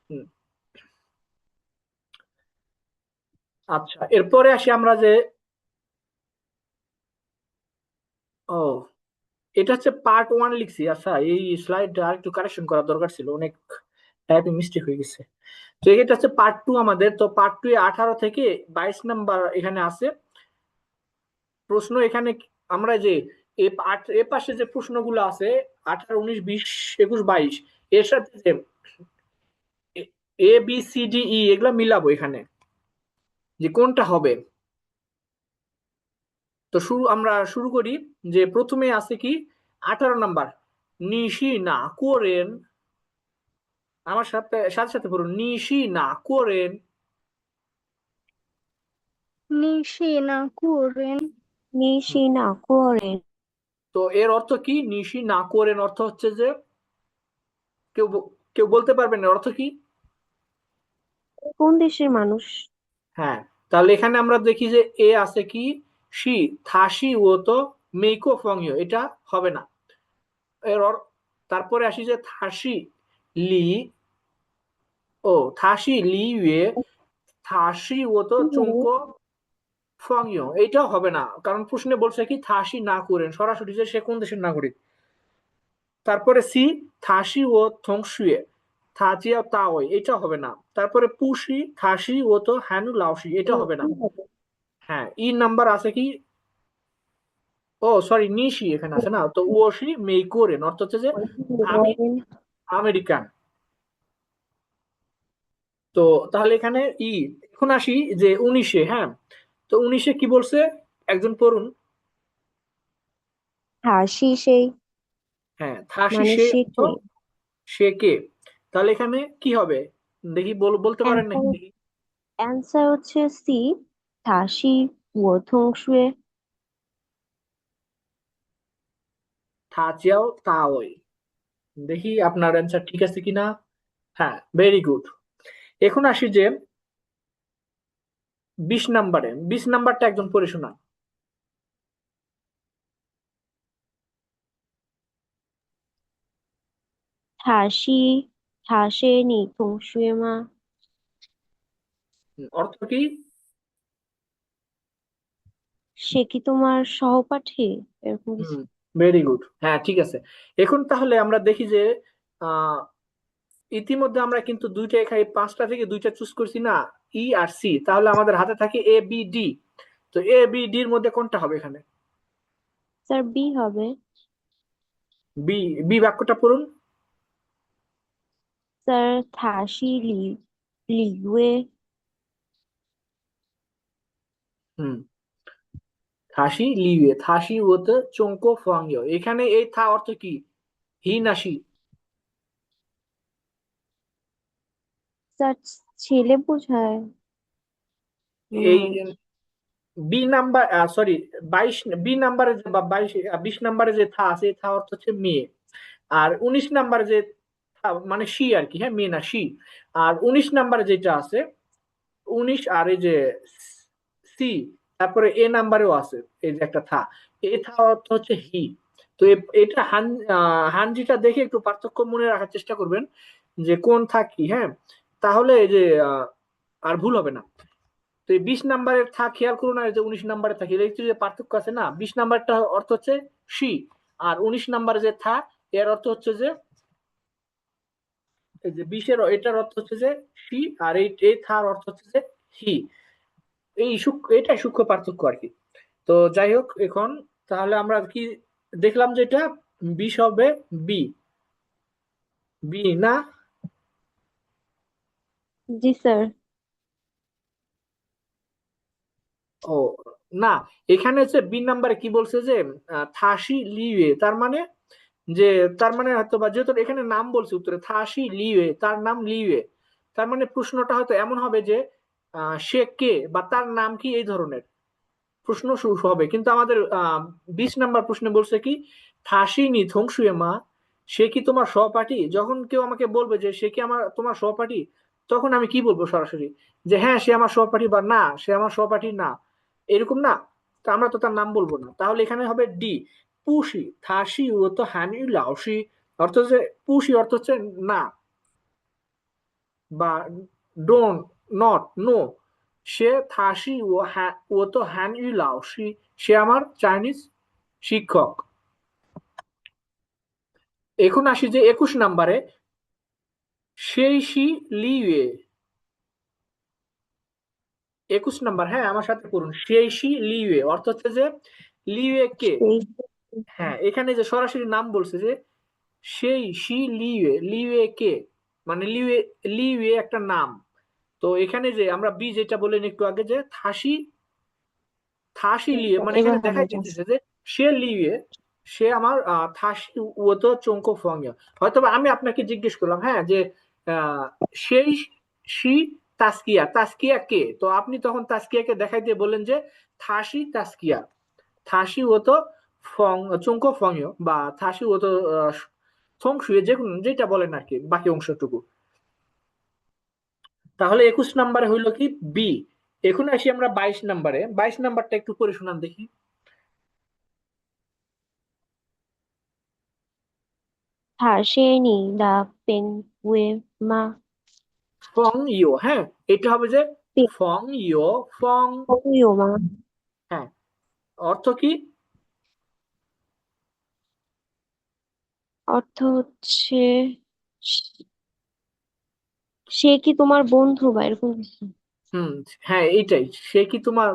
হুম, আচ্ছা এরপরে আসি আমরা যে, ও এটা হচ্ছে পার্ট 1 লিখছি। আচ্ছা এই স্লাইডটা আর একটু কারেকশন করা দরকার ছিল, অনেক টাইপিং মিস্টেক হয়ে গেছে। তো এটা হচ্ছে পার্ট 2 আমাদের। তো পার্ট 2 এ 18 থেকে 22 নাম্বার এখানে আছে প্রশ্ন। এখানে আমরা যে এ পাশে যে প্রশ্নগুলো আছে 18, 19, 20, 21, 22, এর সাথে যে ABCDE এগুলা মিলাবো এখানে যে কোনটা হবে। তো আমরা শুরু করি। যে প্রথমে আছে কি 18 নাম্বার, নিশি না করেন, আমার সাথে সাথে সাথে পড়ুন, নিশি না করেন। নিশি না করেন। নিশি না করেন। তো এর অর্থ কি? নিশি না করেন অর্থ হচ্ছে যে কেউ কেউ বলতে পারবেন এর অর্থ কি? কোন দেশের মানুষ? হ্যাঁ, তাহলে এখানে আমরা দেখি যে এ আছে কি শি, থাসি ও তো মেইকো ফংইও, এটা হবে না। তারপরে আসি যে থাসি লি, ও থাসি লি ইয়ে, থাসি ও তো চুংকো ফংইও, এইটাও হবে না, কারণ প্রশ্নে বলছে কি থাসি না করেন, সরাসরি যে সে কোন দেশের নাগরিক। তারপরে সি, থাসি ও থংশুয়ে, থাচিয়া তাওই, এটা হবে না। তারপরে পুশি, থাসি ও তো হ্যানু লাওসি, এটা হবে না। হ্যাঁ, ই নাম্বার আছে কি, ও সরি নিশি এখানে আছে না, তো ওশি মেইকোরেন অর্থ হচ্ছে যে আমি আমেরিকান। তো তাহলে এখানে ই, এখন আসি যে 19-এ। হ্যাঁ, তো 19-এ কি বলছে, একজন পড়ুন। হাসি সেই, হ্যাঁ, থাসি মানে সে সে অর্থ কে? সে কে। তাহলে এখানে কি হবে দেখি, বলতে পারেন নাকি অ্যান্সার দেখি। অ্যান্সার হচ্ছে সি, হাসি ও থংশুয়ে। থাচিয়াও তাওই, দেখি আপনার অ্যান্সার ঠিক আছে কিনা। হ্যাঁ, ভেরি গুড। এখন আসি যে 20 নাম্বারে, 20 নাম্বারটা একজন পড়ে শোনান। হাসি হাসে নি থংশুয়ে মা। অর্থ কি? সে কি তোমার সহপাঠী? এরকম কিছু। হুম, ভেরি গুড, হ্যাঁ ঠিক আছে। এখন তাহলে আমরা দেখি যে আহ ইতিমধ্যে আমরা কিন্তু দুইটা, এখানে 5টা থেকে দুইটা চুজ করছি না, ই আর সি, তাহলে আমাদের হাতে থাকে ABD। তো ABD এর মধ্যে কোনটা হবে এখানে? স্যার বি হবে। বি, বি বাক্যটা পড়ুন। স্যার থাসি লিগুয়ে। হুম, থাসি লিয়ে, থাসি ওতে চঙ্কো ফংইও, এখানে এই থা অর্থ কি, হি না সি? স্যার ছেলে বোঝায় মনে এই হয়। বি নাম্বার, সরি 22 বি নাম্বারে যে বা 20 নাম্বারে যে থা আছে, এই থা অর্থ হচ্ছে মেয়ে। আর 19 নাম্বারে যে থা মানে সি আর কি, হ্যাঁ মেয়ে না সি। আর 19 নাম্বারে যেটা আছে 19, আর এই যে সি, তারপরে এ নাম্বারেও আছে এই যে একটা থা, এই থা অর্থ হচ্ছে হি। তো এটা হানজিটা দেখে একটু পার্থক্য মনে রাখার চেষ্টা করবেন যে কোন থা কি। হ্যাঁ, তাহলে এই যে আর ভুল হবে না। তো এই 20 নাম্বারের থা খেয়াল করুন, আর এই যে 19 নাম্বারে থাকে, এর একটু যে পার্থক্য আছে না, 20 নাম্বারটা অর্থ হচ্ছে সি, আর 19 নাম্বারে যে থা, এর অর্থ হচ্ছে যে এই যে 20-এর এটার অর্থ হচ্ছে যে সি, আর এই এই থার অর্থ হচ্ছে যে হি। এটাই সূক্ষ্ম পার্থক্য আর কি। তো যাই হোক, এখন তাহলে আমরা কি দেখলাম, যে এটা 20 হবে বি, বি না, জি স্যার। ও না, এখানে হচ্ছে বি নাম্বারে কি বলছে যে থাসি লিওয়ে, তার মানে যে, তার মানে হয়তো বা যেহেতু এখানে নাম বলছে উত্তরে থাসি লিওয়ে, তার নাম লিওয়ে, তার মানে প্রশ্নটা হয়তো এমন হবে যে সে কে বা তার নাম কি, এই ধরনের প্রশ্ন শুরু হবে। কিন্তু আমাদের 20 নাম্বার প্রশ্নে বলছে কি থাসি নি থংসুয়ে মা, সে কি তোমার সহপাঠী। যখন কেউ আমাকে বলবে যে সে কি তোমার সহপাঠী, তখন আমি কি বলবো সরাসরি, যে হ্যাঁ সে আমার সহপাঠী, বা না সে আমার সহপাঠী না, এরকম না। তো আমরা তো তার নাম বলবো না, তাহলে এখানে হবে ডি, পুষি থাসি ও তো হানি লাওসি, অর্থ হচ্ছে পুষি অর্থ হচ্ছে না, বা ডোন্ট, নট, নো, সে থাসি ও তো হ্যান ইউ লাওসি, সে আমার চাইনিজ শিক্ষক। এখন আসি যে 21 নাম্বারে, সেই শি লিওয়ে, 21 নাম্বার, হ্যাঁ আমার সাথে পড়ুন, সেই শি লিওয়ে অর্থ হচ্ছে যে লিওয়ে কে। সেই হ্যাঁ এখানে যে সরাসরি নাম বলছে যে সেই শি লিওয়ে, লিওয়ে কে, মানে লিওয়ে, লিওয়ে একটা নাম। তো এখানে যে আমরা বি যেটা বললেন একটু আগে যে থাসি, থাসি লিয়ে, মানে এবার এখানে হবে দেখাই জাস্ট। দিতেছে যে সে লিয়ে, সে আমার থাসি ও তো চঙ্কো ফঙ্গা। হয়তো বা আমি আপনাকে জিজ্ঞেস করলাম হ্যাঁ যে আহ, সেই সি তাস্কিয়া, তাস্কিয়া কে, তো আপনি তখন তাস্কিয়াকে দেখাই দিয়ে বললেন যে থাসি তাস্কিয়া, থাসি ও তো ফং চঙ্কো ফঙ্গিও, বা থাসি ও তো ফং শুয়ে, যে কোনো যেটা বলেন আর কি বাকি অংশটুকু। তাহলে 21 নাম্বারে হইলো কি বি। এখন আসি আমরা 22 নাম্বারে, 22 নাম্বারটা একটু পড়ে শোনান দেখি। 他是你的本为吗？ফং ইও, হ্যাঁ এটা হবে যে ফং ইও, ফং, 朋友吗？হ্যাঁ অর্থ কি, অর্থ হচ্ছে সে কি তোমার বন্ধু বা এরকম কিছু। হুম, হ্যাঁ এইটাই, সে কি তোমার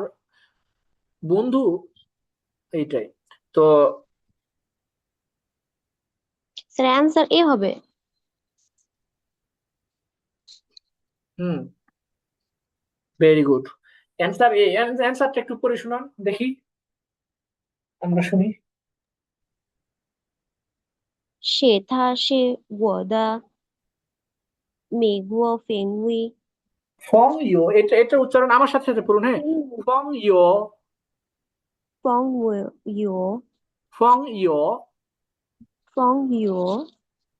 বন্ধু, এইটাই। তো স্যার অ্যান্সার এ হবে। হুম, ভেরি গুড, অ্যান্সার এ, অ্যান্সারটা একটু পড়ে শোনান দেখি, আমরা শুনি।他是我的美国评委。ফং ইও, এটা উচ্চারণ আমার সাথে সাথে পড়ুন, হ্যাঁ ফং ইও, 方我有 ফং ইও, 方有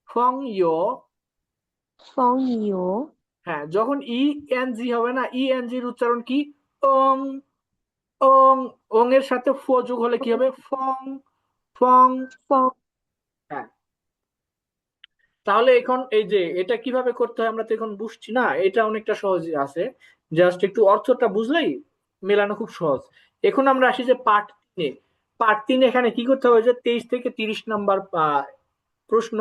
ফং ইও। 方有 হ্যাঁ যখন ই এন জি হবে না, ই এন জির উচ্চারণ কি ওং, ওং, ওং এর সাথে ফ যোগ হলে কি হবে ফং, ফং। 方 হ্যাঁ তাহলে এখন এই যে এটা কিভাবে করতে হয় আমরা তো এখন বুঝছি না, এটা অনেকটা সহজ আছে, জাস্ট একটু অর্থটা বুঝলেই মেলানো খুব সহজ। এখন আমরা আসি যে পার্ট 3-এ। পার্ট 3 এখানে কি করতে হবে যে 23 থেকে 30 নাম্বার প্রশ্ন।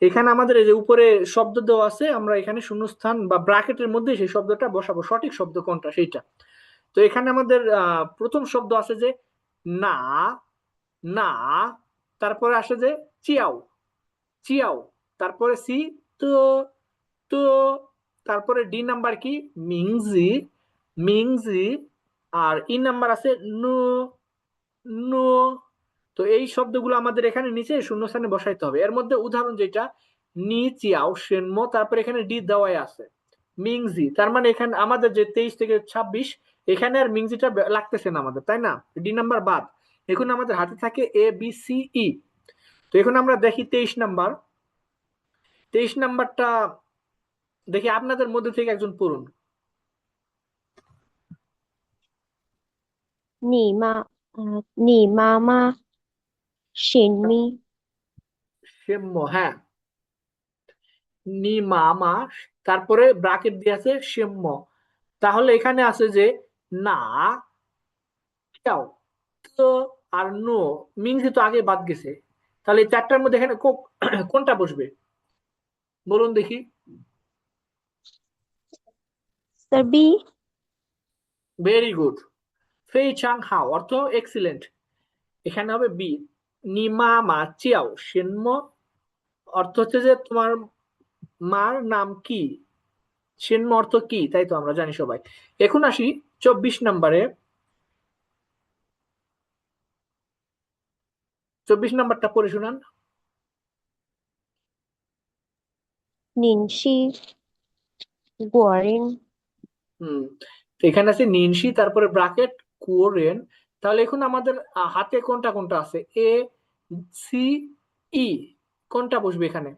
এখানে আমাদের এই যে উপরে শব্দ দেওয়া আছে, আমরা এখানে শূন্যস্থান বা ব্র্যাকেটের মধ্যে সেই শব্দটা বসাবো, সঠিক শব্দ কোনটা সেইটা। তো এখানে আমাদের প্রথম শব্দ আছে যে না, না, তারপরে আসে যে চিয়াও, চিয়াও, তারপরে সি, তো, তো, তারপরে ডি নাম্বার কি মিংজি, মিংজি, আর ই নাম্বার আছে নো, নো। তো এই শব্দগুলো আমাদের এখানে নিচে শূন্যস্থানে বসাইতে হবে। এর মধ্যে উদাহরণ যেটা নি চিয়াও সেনমো, তারপরে এখানে ডি দেওয়াই আছে মিংজি, তার মানে এখানে আমাদের যে 23 থেকে 26, এখানে আর মিংজিটা লাগতেছে না আমাদের, তাই না, ডি নাম্বার বাদ। এখন আমাদের হাতে থাকে এ বি সি ই। তো এখন আমরা দেখি 23 নাম্বার, 23 নাম্বারটা দেখি আপনাদের মধ্যে থেকে একজন পড়ুন। 你妈妈 神秘 সেম্য, হ্যাঁ নি মা মা, তারপরে ব্রাকেট দিয়ে আছে সেম্য। তাহলে এখানে আছে যে না, চাও, তো, আর নো, মিংসি তো আগে বাদ গেছে। তাহলে এই চারটার মধ্যে এখানে কোনটা বসবে বলুন দেখি। Sir B. ভেরি গুড, ফেই চাং হাও অর্থ এক্সিলেন্ট, এখানে হবে বি। নিমা মা চিয়াও সেন্ম অর্থ হচ্ছে যে তোমার মার নাম কি, শিনম অর্থ কি, তাই তো আমরা জানি সবাই। এখন আসি 24 নম্বরে। 24 নাম্বারটা পড়ে শোনান। 您是国人， হুম, তো এখানে আছে নিনসি, তারপরে ব্রাকেট কোরেন। তাহলে এখন আমাদের হাতে কোনটা কোনটা আছে, এ সি ই, কোনটা বসবে এখানে?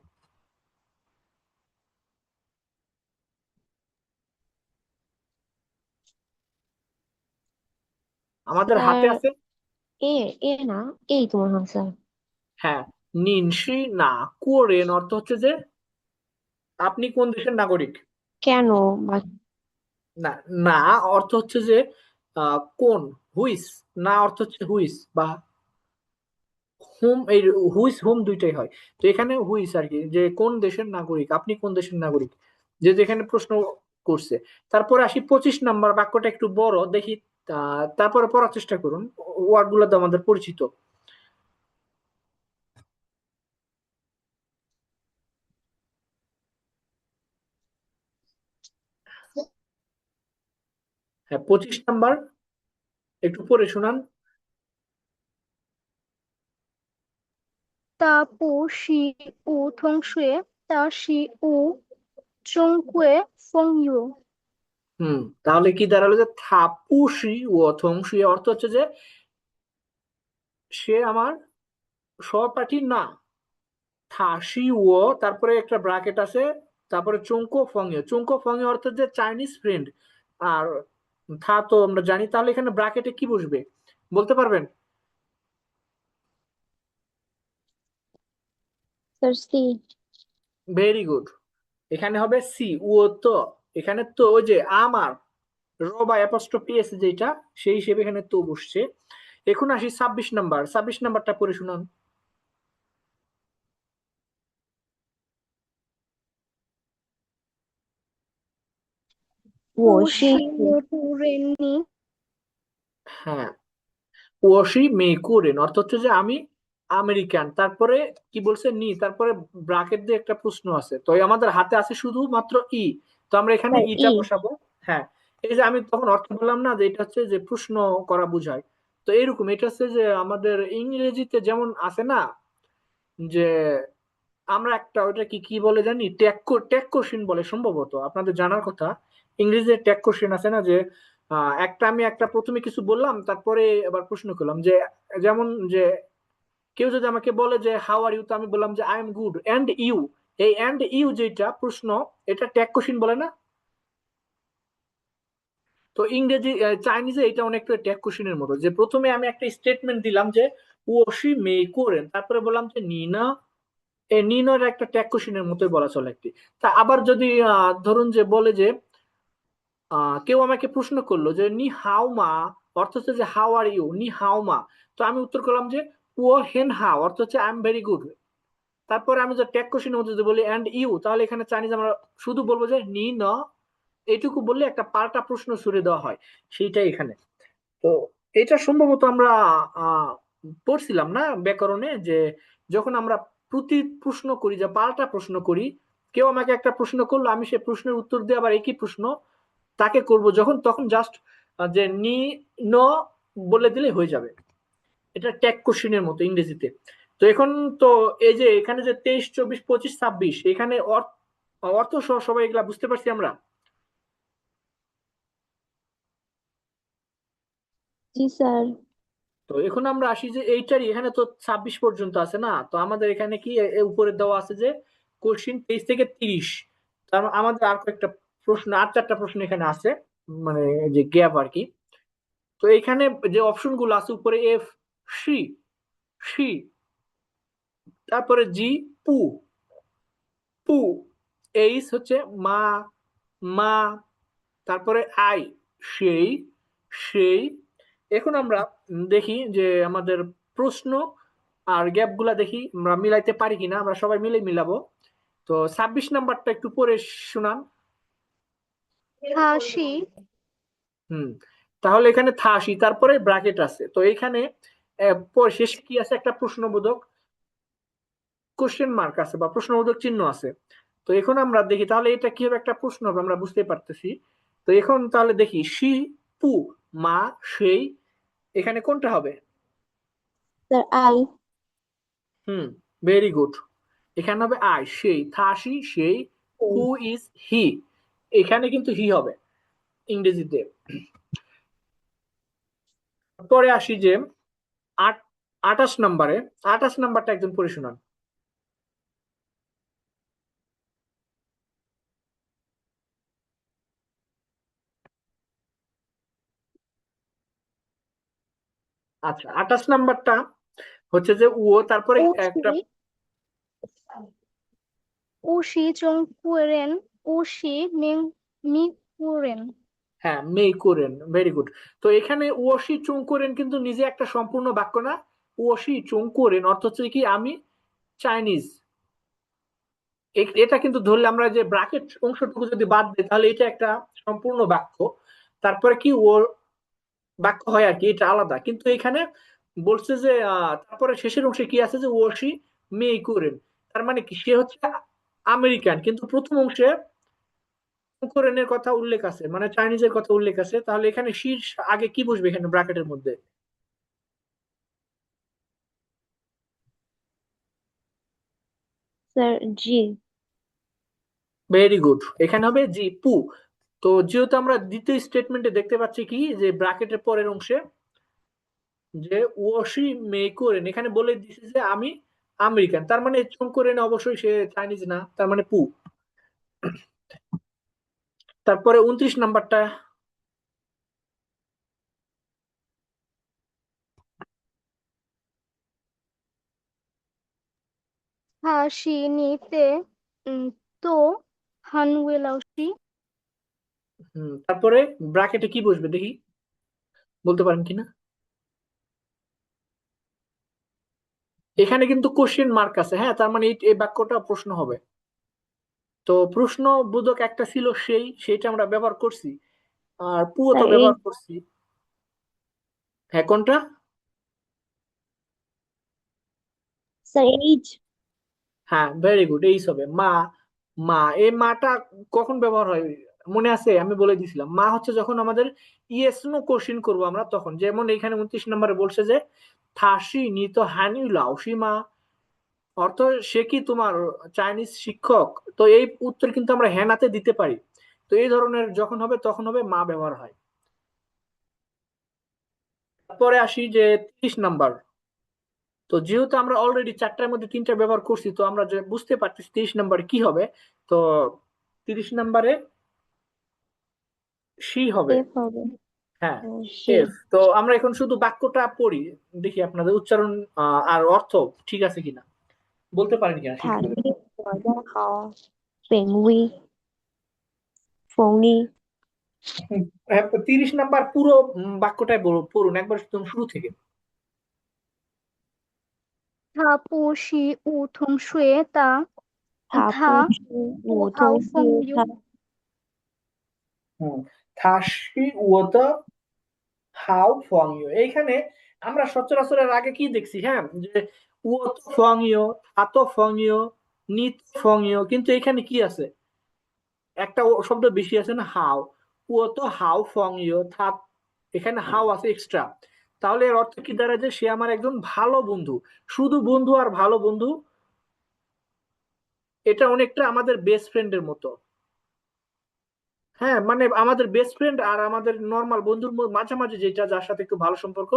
আমাদের হাতে স্যার আছে, এ এ না, এই তো মনে হয় স্যার। হ্যাঁ, নিনসি না কোরেন অর্থ হচ্ছে যে আপনি কোন দেশের নাগরিক। কেন বা না, না অর্থ হচ্ছে যে কোন, হুইস, না অর্থ হচ্ছে হুইস বা হুম, এই হুইস হুম দুইটাই হয়। তো এখানে হুইস আর কি, যে কোন দেশের নাগরিক, আপনি কোন দেশের নাগরিক, যে যেখানে প্রশ্ন করছে। তারপরে আসি 25 নাম্বার, বাক্যটা একটু বড় দেখি, তারপরে পড়ার চেষ্টা করুন, ওয়ার্ড গুলো তো আমাদের পরিচিত। হ্যাঁ, 25 নাম্বার একটু পড়ে শোনান। 的不是梧桐水，的是梧中国风雨。 তাহলে কি দাঁড়ালো, যে থাপুসি ও থংসি অর্থ হচ্ছে যে সে আমার সহপাঠী না। থাসি ও, তারপরে একটা ব্রাকেট আছে, তারপরে চুংকো ফংইও, চুংকো ফংইও অর্থ যে চাইনিজ ফ্রেন্ড। আর থা তো আমরা জানি, তাহলে এখানে ব্রাকেটে কি বসবে বলতে পারবেন? Sir C. ভেরি গুড, এখানে হবে সি ও তো। এখানে তো ওই যে আমার র বা অ্যাপস্ট্রফি এস যেটা, সেই হিসেবে এখানে তো বসছে। এখন আসি 26 নাম্বার, 26 নাম্বারটা পড়ে শুনান। 我是不是不认你， হ্যাঁ, ওশি মেইকুরেন অর্থ হচ্ছে যে আমি আমেরিকান। তারপরে কি বলছে, নি, তারপরে ব্রাকেট দিয়ে একটা প্রশ্ন আছে, তো এই আমাদের হাতে আছে শুধুমাত্র ই, তো আমরা এখানে স্যার ইটা ই। বসাবো। হ্যাঁ, এই যে আমি তখন অর্থ বললাম না যে এটা হচ্ছে যে প্রশ্ন করা বোঝায়, তো এইরকম এটা হচ্ছে যে আমাদের ইংরেজিতে যেমন আছে না, যে আমরা একটা ওইটা কি কি বলে জানি, ট্যাগ, ট্যাগ কোশ্চেন বলে সম্ভবত, আপনাদের জানার কথা। ইংরেজিতে ট্যাগ কোশ্চেন আছে না, যে একটা আমি একটা প্রথমে কিছু বললাম, তারপরে আবার প্রশ্ন করলাম, যে যেমন যে কেউ যদি আমাকে বলে যে হাউ আর ইউ, তো আমি বললাম যে I am good and you. এই এন্ড ইউ যেটা প্রশ্ন, এটা ট্যাগ কোশ্চেন বলে না? তো ইংরেজি চাইনিজে এটা অনেকটা ট্যাগ কোশ্চেনের মতো, যে প্রথমে আমি একটা স্টেটমেন্ট দিলাম যে ও সি মে করেন, তারপরে বললাম যে নিনা, এই নিনোর একটা ট্যাগ কোশ্চেনের মতোই বলা চলে একটি। তা আবার যদি ধরুন যে বলে যে কেউ আমাকে প্রশ্ন করলো যে নি হাও মা, অর্থ হচ্ছে যে হাউ আর ইউ, নি হাও মা, তো আমি উত্তর করলাম যে ও হেন হাও, অর্থ হচ্ছে আই এম ভেরি গুড। তারপরে আমি যে ট্যাগ কোশ্চেনের মধ্যে যদি বলি এন্ড ইউ, তাহলে এখানে চাইনিজ আমরা শুধু বলবো যে নি ন, এইটুকু বললে একটা পাল্টা প্রশ্ন ছুড়ে দেওয়া হয়, সেইটাই এখানে। তো এটা সম্ভবত আমরা পড়ছিলাম না ব্যাকরণে, যে যখন আমরা প্রতি প্রশ্ন করি, যে পাল্টা প্রশ্ন করি, কেউ আমাকে একটা প্রশ্ন করলো, আমি সেই প্রশ্নের উত্তর দিয়ে আবার একই প্রশ্ন তাকে করব যখন, তখন জাস্ট যে নি ন বলে দিলে হয়ে যাবে। এটা ট্যাগ কোশ্চেনের মতো ইংরেজিতে। তো এখন তো এই যে এখানে যে 23, 24, 25, 26, এখানে অর্থ সহ সবাই এগুলা বুঝতে পারছি আমরা। জি স্যার। তো এখন আমরা আসি যে এইটারই, এখানে তো 26 পর্যন্ত আছে না, তো আমাদের এখানে কি উপরে দেওয়া আছে যে কোশ্চিন 23 থেকে 30। তার আমাদের আর কয়েকটা প্রশ্ন, আর চারটা প্রশ্ন এখানে আছে, মানে যে গ্যাপ আর কি। তো এখানে যে অপশন গুলো আছে উপরে, এফ সি, সি, তারপরে জি পু, পু, এইচ হচ্ছে মা, মা, তারপরে আই সেই, সেই। এখন আমরা দেখি যে আমাদের প্রশ্ন আর গ্যাপ গুলা দেখি আমরা মিলাইতে পারি কিনা, আমরা সবাই মিলে মিলাবো। তো 26 নাম্বারটা একটু পড়ে শোনান। 他是 হুম, তাহলে এখানে থাসি, তারপরে ব্র্যাকেট আছে, তো এখানে শেষে কি আছে, একটা প্রশ্নবোধক কোশ্চেন মার্ক আছে বা প্রশ্নবোধক চিহ্ন আছে। তো এখন আমরা দেখি তাহলে এটা কি হবে, একটা প্রশ্ন হবে, আমরা বুঝতে পারতেছি। তো এখন তাহলে দেখি শি, পু, মা, সেই, এখানে কোনটা হবে? Sir, I. Hmm, very good. এখানে হবে আই, সেই, থাসি সেই, হু ইজ হি, এখানে কিন্তু হি হবে ইংরেজিতে। পরে আসি যে আট 28 নম্বরে, 28 নম্বরটা একজন পড়ে শোনান। আচ্ছা, 28 নম্বরটা হচ্ছে যে ও, তারপরে উশি একটা, উশি চংকুরেন উশি মিকুরেন। হ্যাঁ, মেই কোরেন, ভেরি গুড। তো এখানে ওশি চুং কোরেন কিন্তু নিজে একটা সম্পূর্ণ বাক্য না। ওশি চুং কোরেন অর্থ হচ্ছে কি আমি চাইনিজ। এটা কিন্তু ধরলে আমরা যে ব্রাকেট অংশটুকু যদি বাদ দিই তাহলে এটা একটা সম্পূর্ণ বাক্য। তারপরে কি ও বাক্য হয় আর কি, এটা আলাদা। কিন্তু এখানে বলছে যে তারপরে শেষের অংশে কি আছে যে ওশি মেই কোরেন, তার মানে কি সে হচ্ছে আমেরিকান, কিন্তু প্রথম অংশে কোরেনের কথা উল্লেখ আছে, মানে চাইনিজের কথা উল্লেখ আছে। তাহলে এখানে শীর্ষ আগে কি বসবে এখানে ব্র্যাকেটের মধ্যে? Sir, G. ভেরি গুড, এখানে হবে জি, পু। তো যেহেতু আমরা দ্বিতীয় স্টেটমেন্টে দেখতে পাচ্ছি কি যে ব্র্যাকেটের পরের অংশে যে ওশি মে কোরেন, এখানে বলে দিছে যে আমি আমেরিকান, তার মানে চুং কোরেন অবশ্যই সে চাইনিজ না, তার মানে পু। তারপরে 29 নাম্বারটা, হাসি নিতে তো হানওয়ে লাউসি। তারপরে ব্র্যাকেটে কি বসবে দেখি, বলতে পারেন কিনা? এখানে কিন্তু কোশ্চেন মার্ক আছে, হ্যাঁ, তার মানে এই বাক্যটা প্রশ্ন হবে। তো প্রশ্ন বোধক একটা ছিল সেইটা আমরা ব্যবহার করছি, আর পুও তো Sir, ব্যবহার H. করছি। হ্যাঁ, কোনটা? Sir, H. হ্যাঁ, ভেরি গুড, এই হবে মা। মা, এই মাটা কখন ব্যবহার হয় মনে আছে? আমি বলে দিছিলাম, মা হচ্ছে যখন আমাদের ইয়েস নো কোশ্চিন করবো আমরা তখন। যেমন এখানে 29 নম্বরে বলছে যে থাসি নি তো হানি লাওসি মা, অর্থ সে কি তোমার চাইনিজ শিক্ষক। তো এই উত্তর কিন্তু আমরা হ্যানাতে দিতে পারি। তো এই ধরনের যখন হবে তখন হবে মা ব্যবহার হয়। তারপরে আসি যে 30 নাম্বার। তো যেহেতু আমরা অলরেডি 4টার মধ্যে 3টা ব্যবহার করছি, তো আমরা যে বুঝতে পারতেছি 30 নম্বরে কি হবে। তো 30 নম্বরে সি হবে। F হবে। হ্যাঁ, সে। এফ। তো আমরা এখন শুধু বাক্যটা পড়ি, দেখি আপনাদের উচ্চারণ আর অর্থ ঠিক আছে কিনা, বলতে পারেন কিনা ঠিক 塔 করে। 利我要好本威风力 হ্যাঁ, 30 নাম্বার পুরো বাক্যটাই পড়ুন একবার শুরু থেকে।他不是梧桐水的，塔不他知不梧好桐树，风流。它 হুম, থাসি ওদ হাউ ফং ইউ, এইখানে আমরা সচরাচর এর আগে কি দেখছি, হ্যাঁ, যে ও তো ফং ইউ, থা তো ফং ইউ, নি তো ফং ইউ, কিন্তু এখানে কি আছে, একটা শব্দ বেশি আছে না, হাউ। ও তো হাউ ফং ইউ থা, এখানে হাউ আছে এক্সট্রা। তাহলে এর অর্থ কি দাঁড়ায় যে সে আমার একজন ভালো বন্ধু। শুধু বন্ধু আর ভালো বন্ধু, এটা অনেকটা আমাদের বেস্ট ফ্রেন্ডের মতো। হ্যাঁ, মানে আমাদের বেস্ট ফ্রেন্ড আর আমাদের নর্মাল বন্ধুর মাঝামাঝি যেটা, যার সাথে একটু ভালো সম্পর্ক,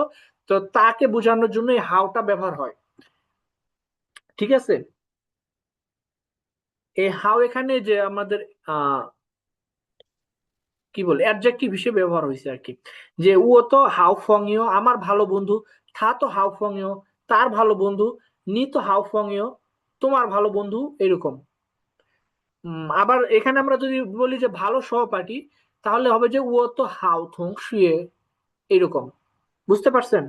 তো তাকে বোঝানোর জন্য এই হাউটা ব্যবহার হয়। ঠিক আছে, এই হাউ এখানে যে আমাদের আহ কি বলে অ্যাডজেক্টিভ হিসেবে ব্যবহার হয়েছে আর কি। যে ও তো হাউ ফং ইউ আমার ভালো বন্ধু, থা তো হাউ ফং ইউ তার ভালো বন্ধু, নি তো হাউ ফং ইউ তোমার ভালো বন্ধু, এরকম। আবার এখানে আমরা যদি বলি যে ভালো সহপাঠী, তাহলে হবে যে ও তো হাউ থং শুয়ে, এরকম। বুঝতে পারছেন?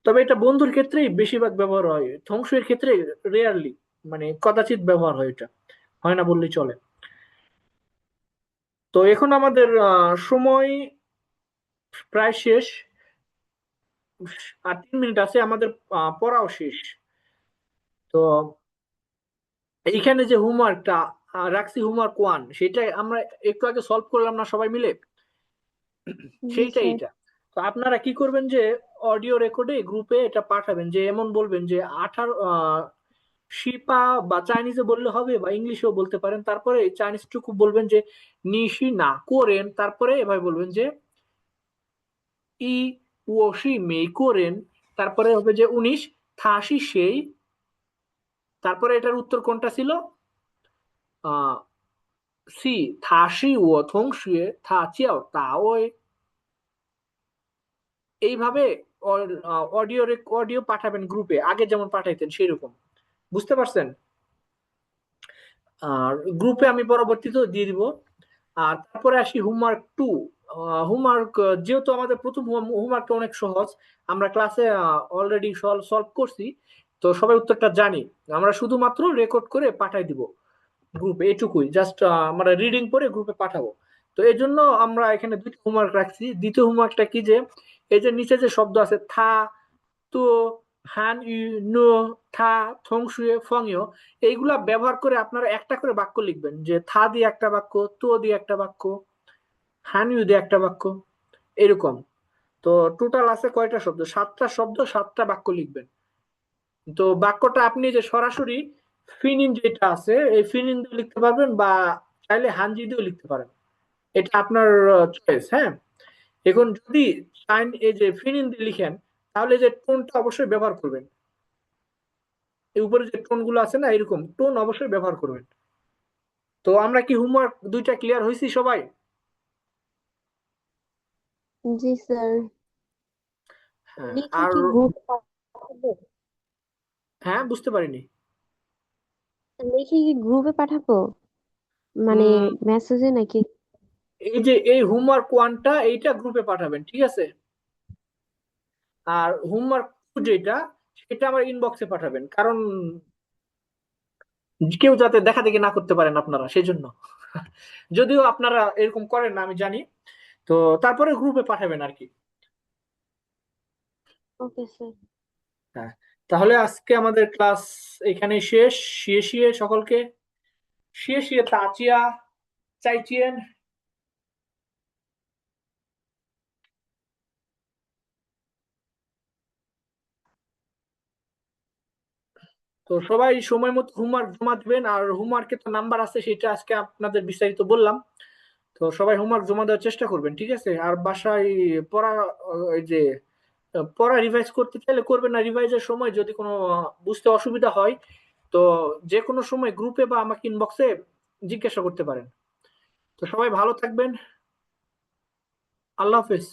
তবে এটা বন্ধুর ক্ষেত্রেই বেশিরভাগ ব্যবহার হয়, ধ্বংসের ক্ষেত্রে রেয়ারলি, মানে কদাচিৎ ব্যবহার হয়, এটা হয় না বললেই চলে। তো এখন আমাদের সময় প্রায় শেষ, আর 3 মিনিট আছে আমাদের পড়াও শেষ। তো এইখানে যে হোমওয়ার্কটা রাখছি, হোমওয়ার্ক 1, সেটা আমরা একটু আগে সলভ করলাম না সবাই মিলে, জি সেইটা স্যার। এইটা। তো আপনারা কি করবেন যে অডিও রেকর্ডে গ্রুপে এটা পাঠাবেন, যে এমন বলবেন যে 18 শিপা, বা চাইনিজে বললে হবে বা ইংলিশেও বলতে পারেন, তারপরে চাইনিজটুকু বলবেন যে নিশি না করেন, তারপরে এভাবে বলবেন যে ই ওশি মেই করেন, তারপরে হবে যে 19 থাশি সেই, তারপরে এটার উত্তর কোনটা ছিল, আহ সি থাশি ও থং শুয়ে থা চিয়াও তা ওই, এইভাবে অডিও অডিও পাঠাবেন গ্রুপে, আগে যেমন পাঠাইতেন সেরকম। বুঝতে পারছেন? আর গ্রুপে আমি পরবর্তীতেও দিয়ে দিব। আর তারপরে আসি হোমওয়ার্ক 2। হোমওয়ার্ক যেহেতু আমাদের প্রথম হোমওয়ার্কটা অনেক সহজ, আমরা ক্লাসে অলরেডি সলভ করছি, তো সবাই উত্তরটা জানি, আমরা শুধুমাত্র রেকর্ড করে পাঠাই দিব গ্রুপে, এটুকুই জাস্ট আমরা রিডিং করে গ্রুপে পাঠাবো। তো এই জন্য আমরা এখানে দুটো হোমওয়ার্ক রাখছি। দ্বিতীয় হোমওয়ার্কটা কি, যে এই যে নিচে যে শব্দ আছে থা, তো, হান ইউ, নো, থা, থং শুয়ে, ফং ইউ, এইগুলা ব্যবহার করে আপনারা একটা করে বাক্য লিখবেন, যে থা দিয়ে একটা বাক্য, তো দিয়ে একটা বাক্য, হান ইউ দিয়ে একটা বাক্য, এরকম। তো টোটাল আছে কয়টা শব্দ, 7টা শব্দ, 7টা বাক্য লিখবেন। তো বাক্যটা আপনি যে সরাসরি ফিনিন যেটা আছে এই ফিনিন দিয়ে লিখতে পারবেন, বা চাইলে হানজি দিয়েও লিখতে পারেন, এটা আপনার চয়েস। হ্যাঁ, এখন যদি চাইন এই যে ফিনিন দিয়ে লিখেন, তাহলে এই যে টোনটা অবশ্যই ব্যবহার করবেন, এই উপরে যে টোন গুলো আছে না, এরকম টোন অবশ্যই ব্যবহার করবেন। তো আমরা কি হোমওয়ার্ক দুইটা ক্লিয়ার হয়েছি সবাই? জি স্যার। হ্যাঁ। লিখে আর কি গ্রুপে পাঠাবো? হ্যাঁ, বুঝতে পারিনি। লিখে কি গ্রুপে পাঠাবো, মানে উম, মেসেজে নাকি? এই যে এই হোমওয়ার্ক 1টা এইটা গ্রুপে পাঠাবেন, ঠিক আছে? আর হোমওয়ার্ক 2 যেটা, সেটা আমার ইনবক্সে পাঠাবেন, কারণ কেউ যাতে দেখা দেখি না করতে পারেন আপনারা, সেই জন্য। যদিও আপনারা এরকম করেন না আমি জানি, তো তারপরে গ্রুপে পাঠাবেন আর কি। Okay sir. হ্যাঁ, তাহলে আজকে আমাদের ক্লাস এখানে শেষ। শিয়ে শিয়ে সকলকে, শিয়ে শিয়ে তাচিয়া চাইচিয়েন। তো সবাই সময় মতো হোমওয়ার্ক জমা দিবেন, আর হোমওয়ার্কে তো নাম্বার আছে, সেটা আজকে আপনাদের বিস্তারিত বললাম। তো সবাই হোমওয়ার্ক জমা দেওয়ার চেষ্টা করবেন, ঠিক আছে? আর বাসায় পড়া, এই যে পড়া রিভাইজ করতে চাইলে করবেন, না রিভাইজের সময় যদি কোনো বুঝতে অসুবিধা হয়, তো যে কোনো সময় গ্রুপে বা আমাকে ইনবক্সে জিজ্ঞাসা করতে পারেন। তো সবাই ভালো থাকবেন। আল্লাহ হাফেজ।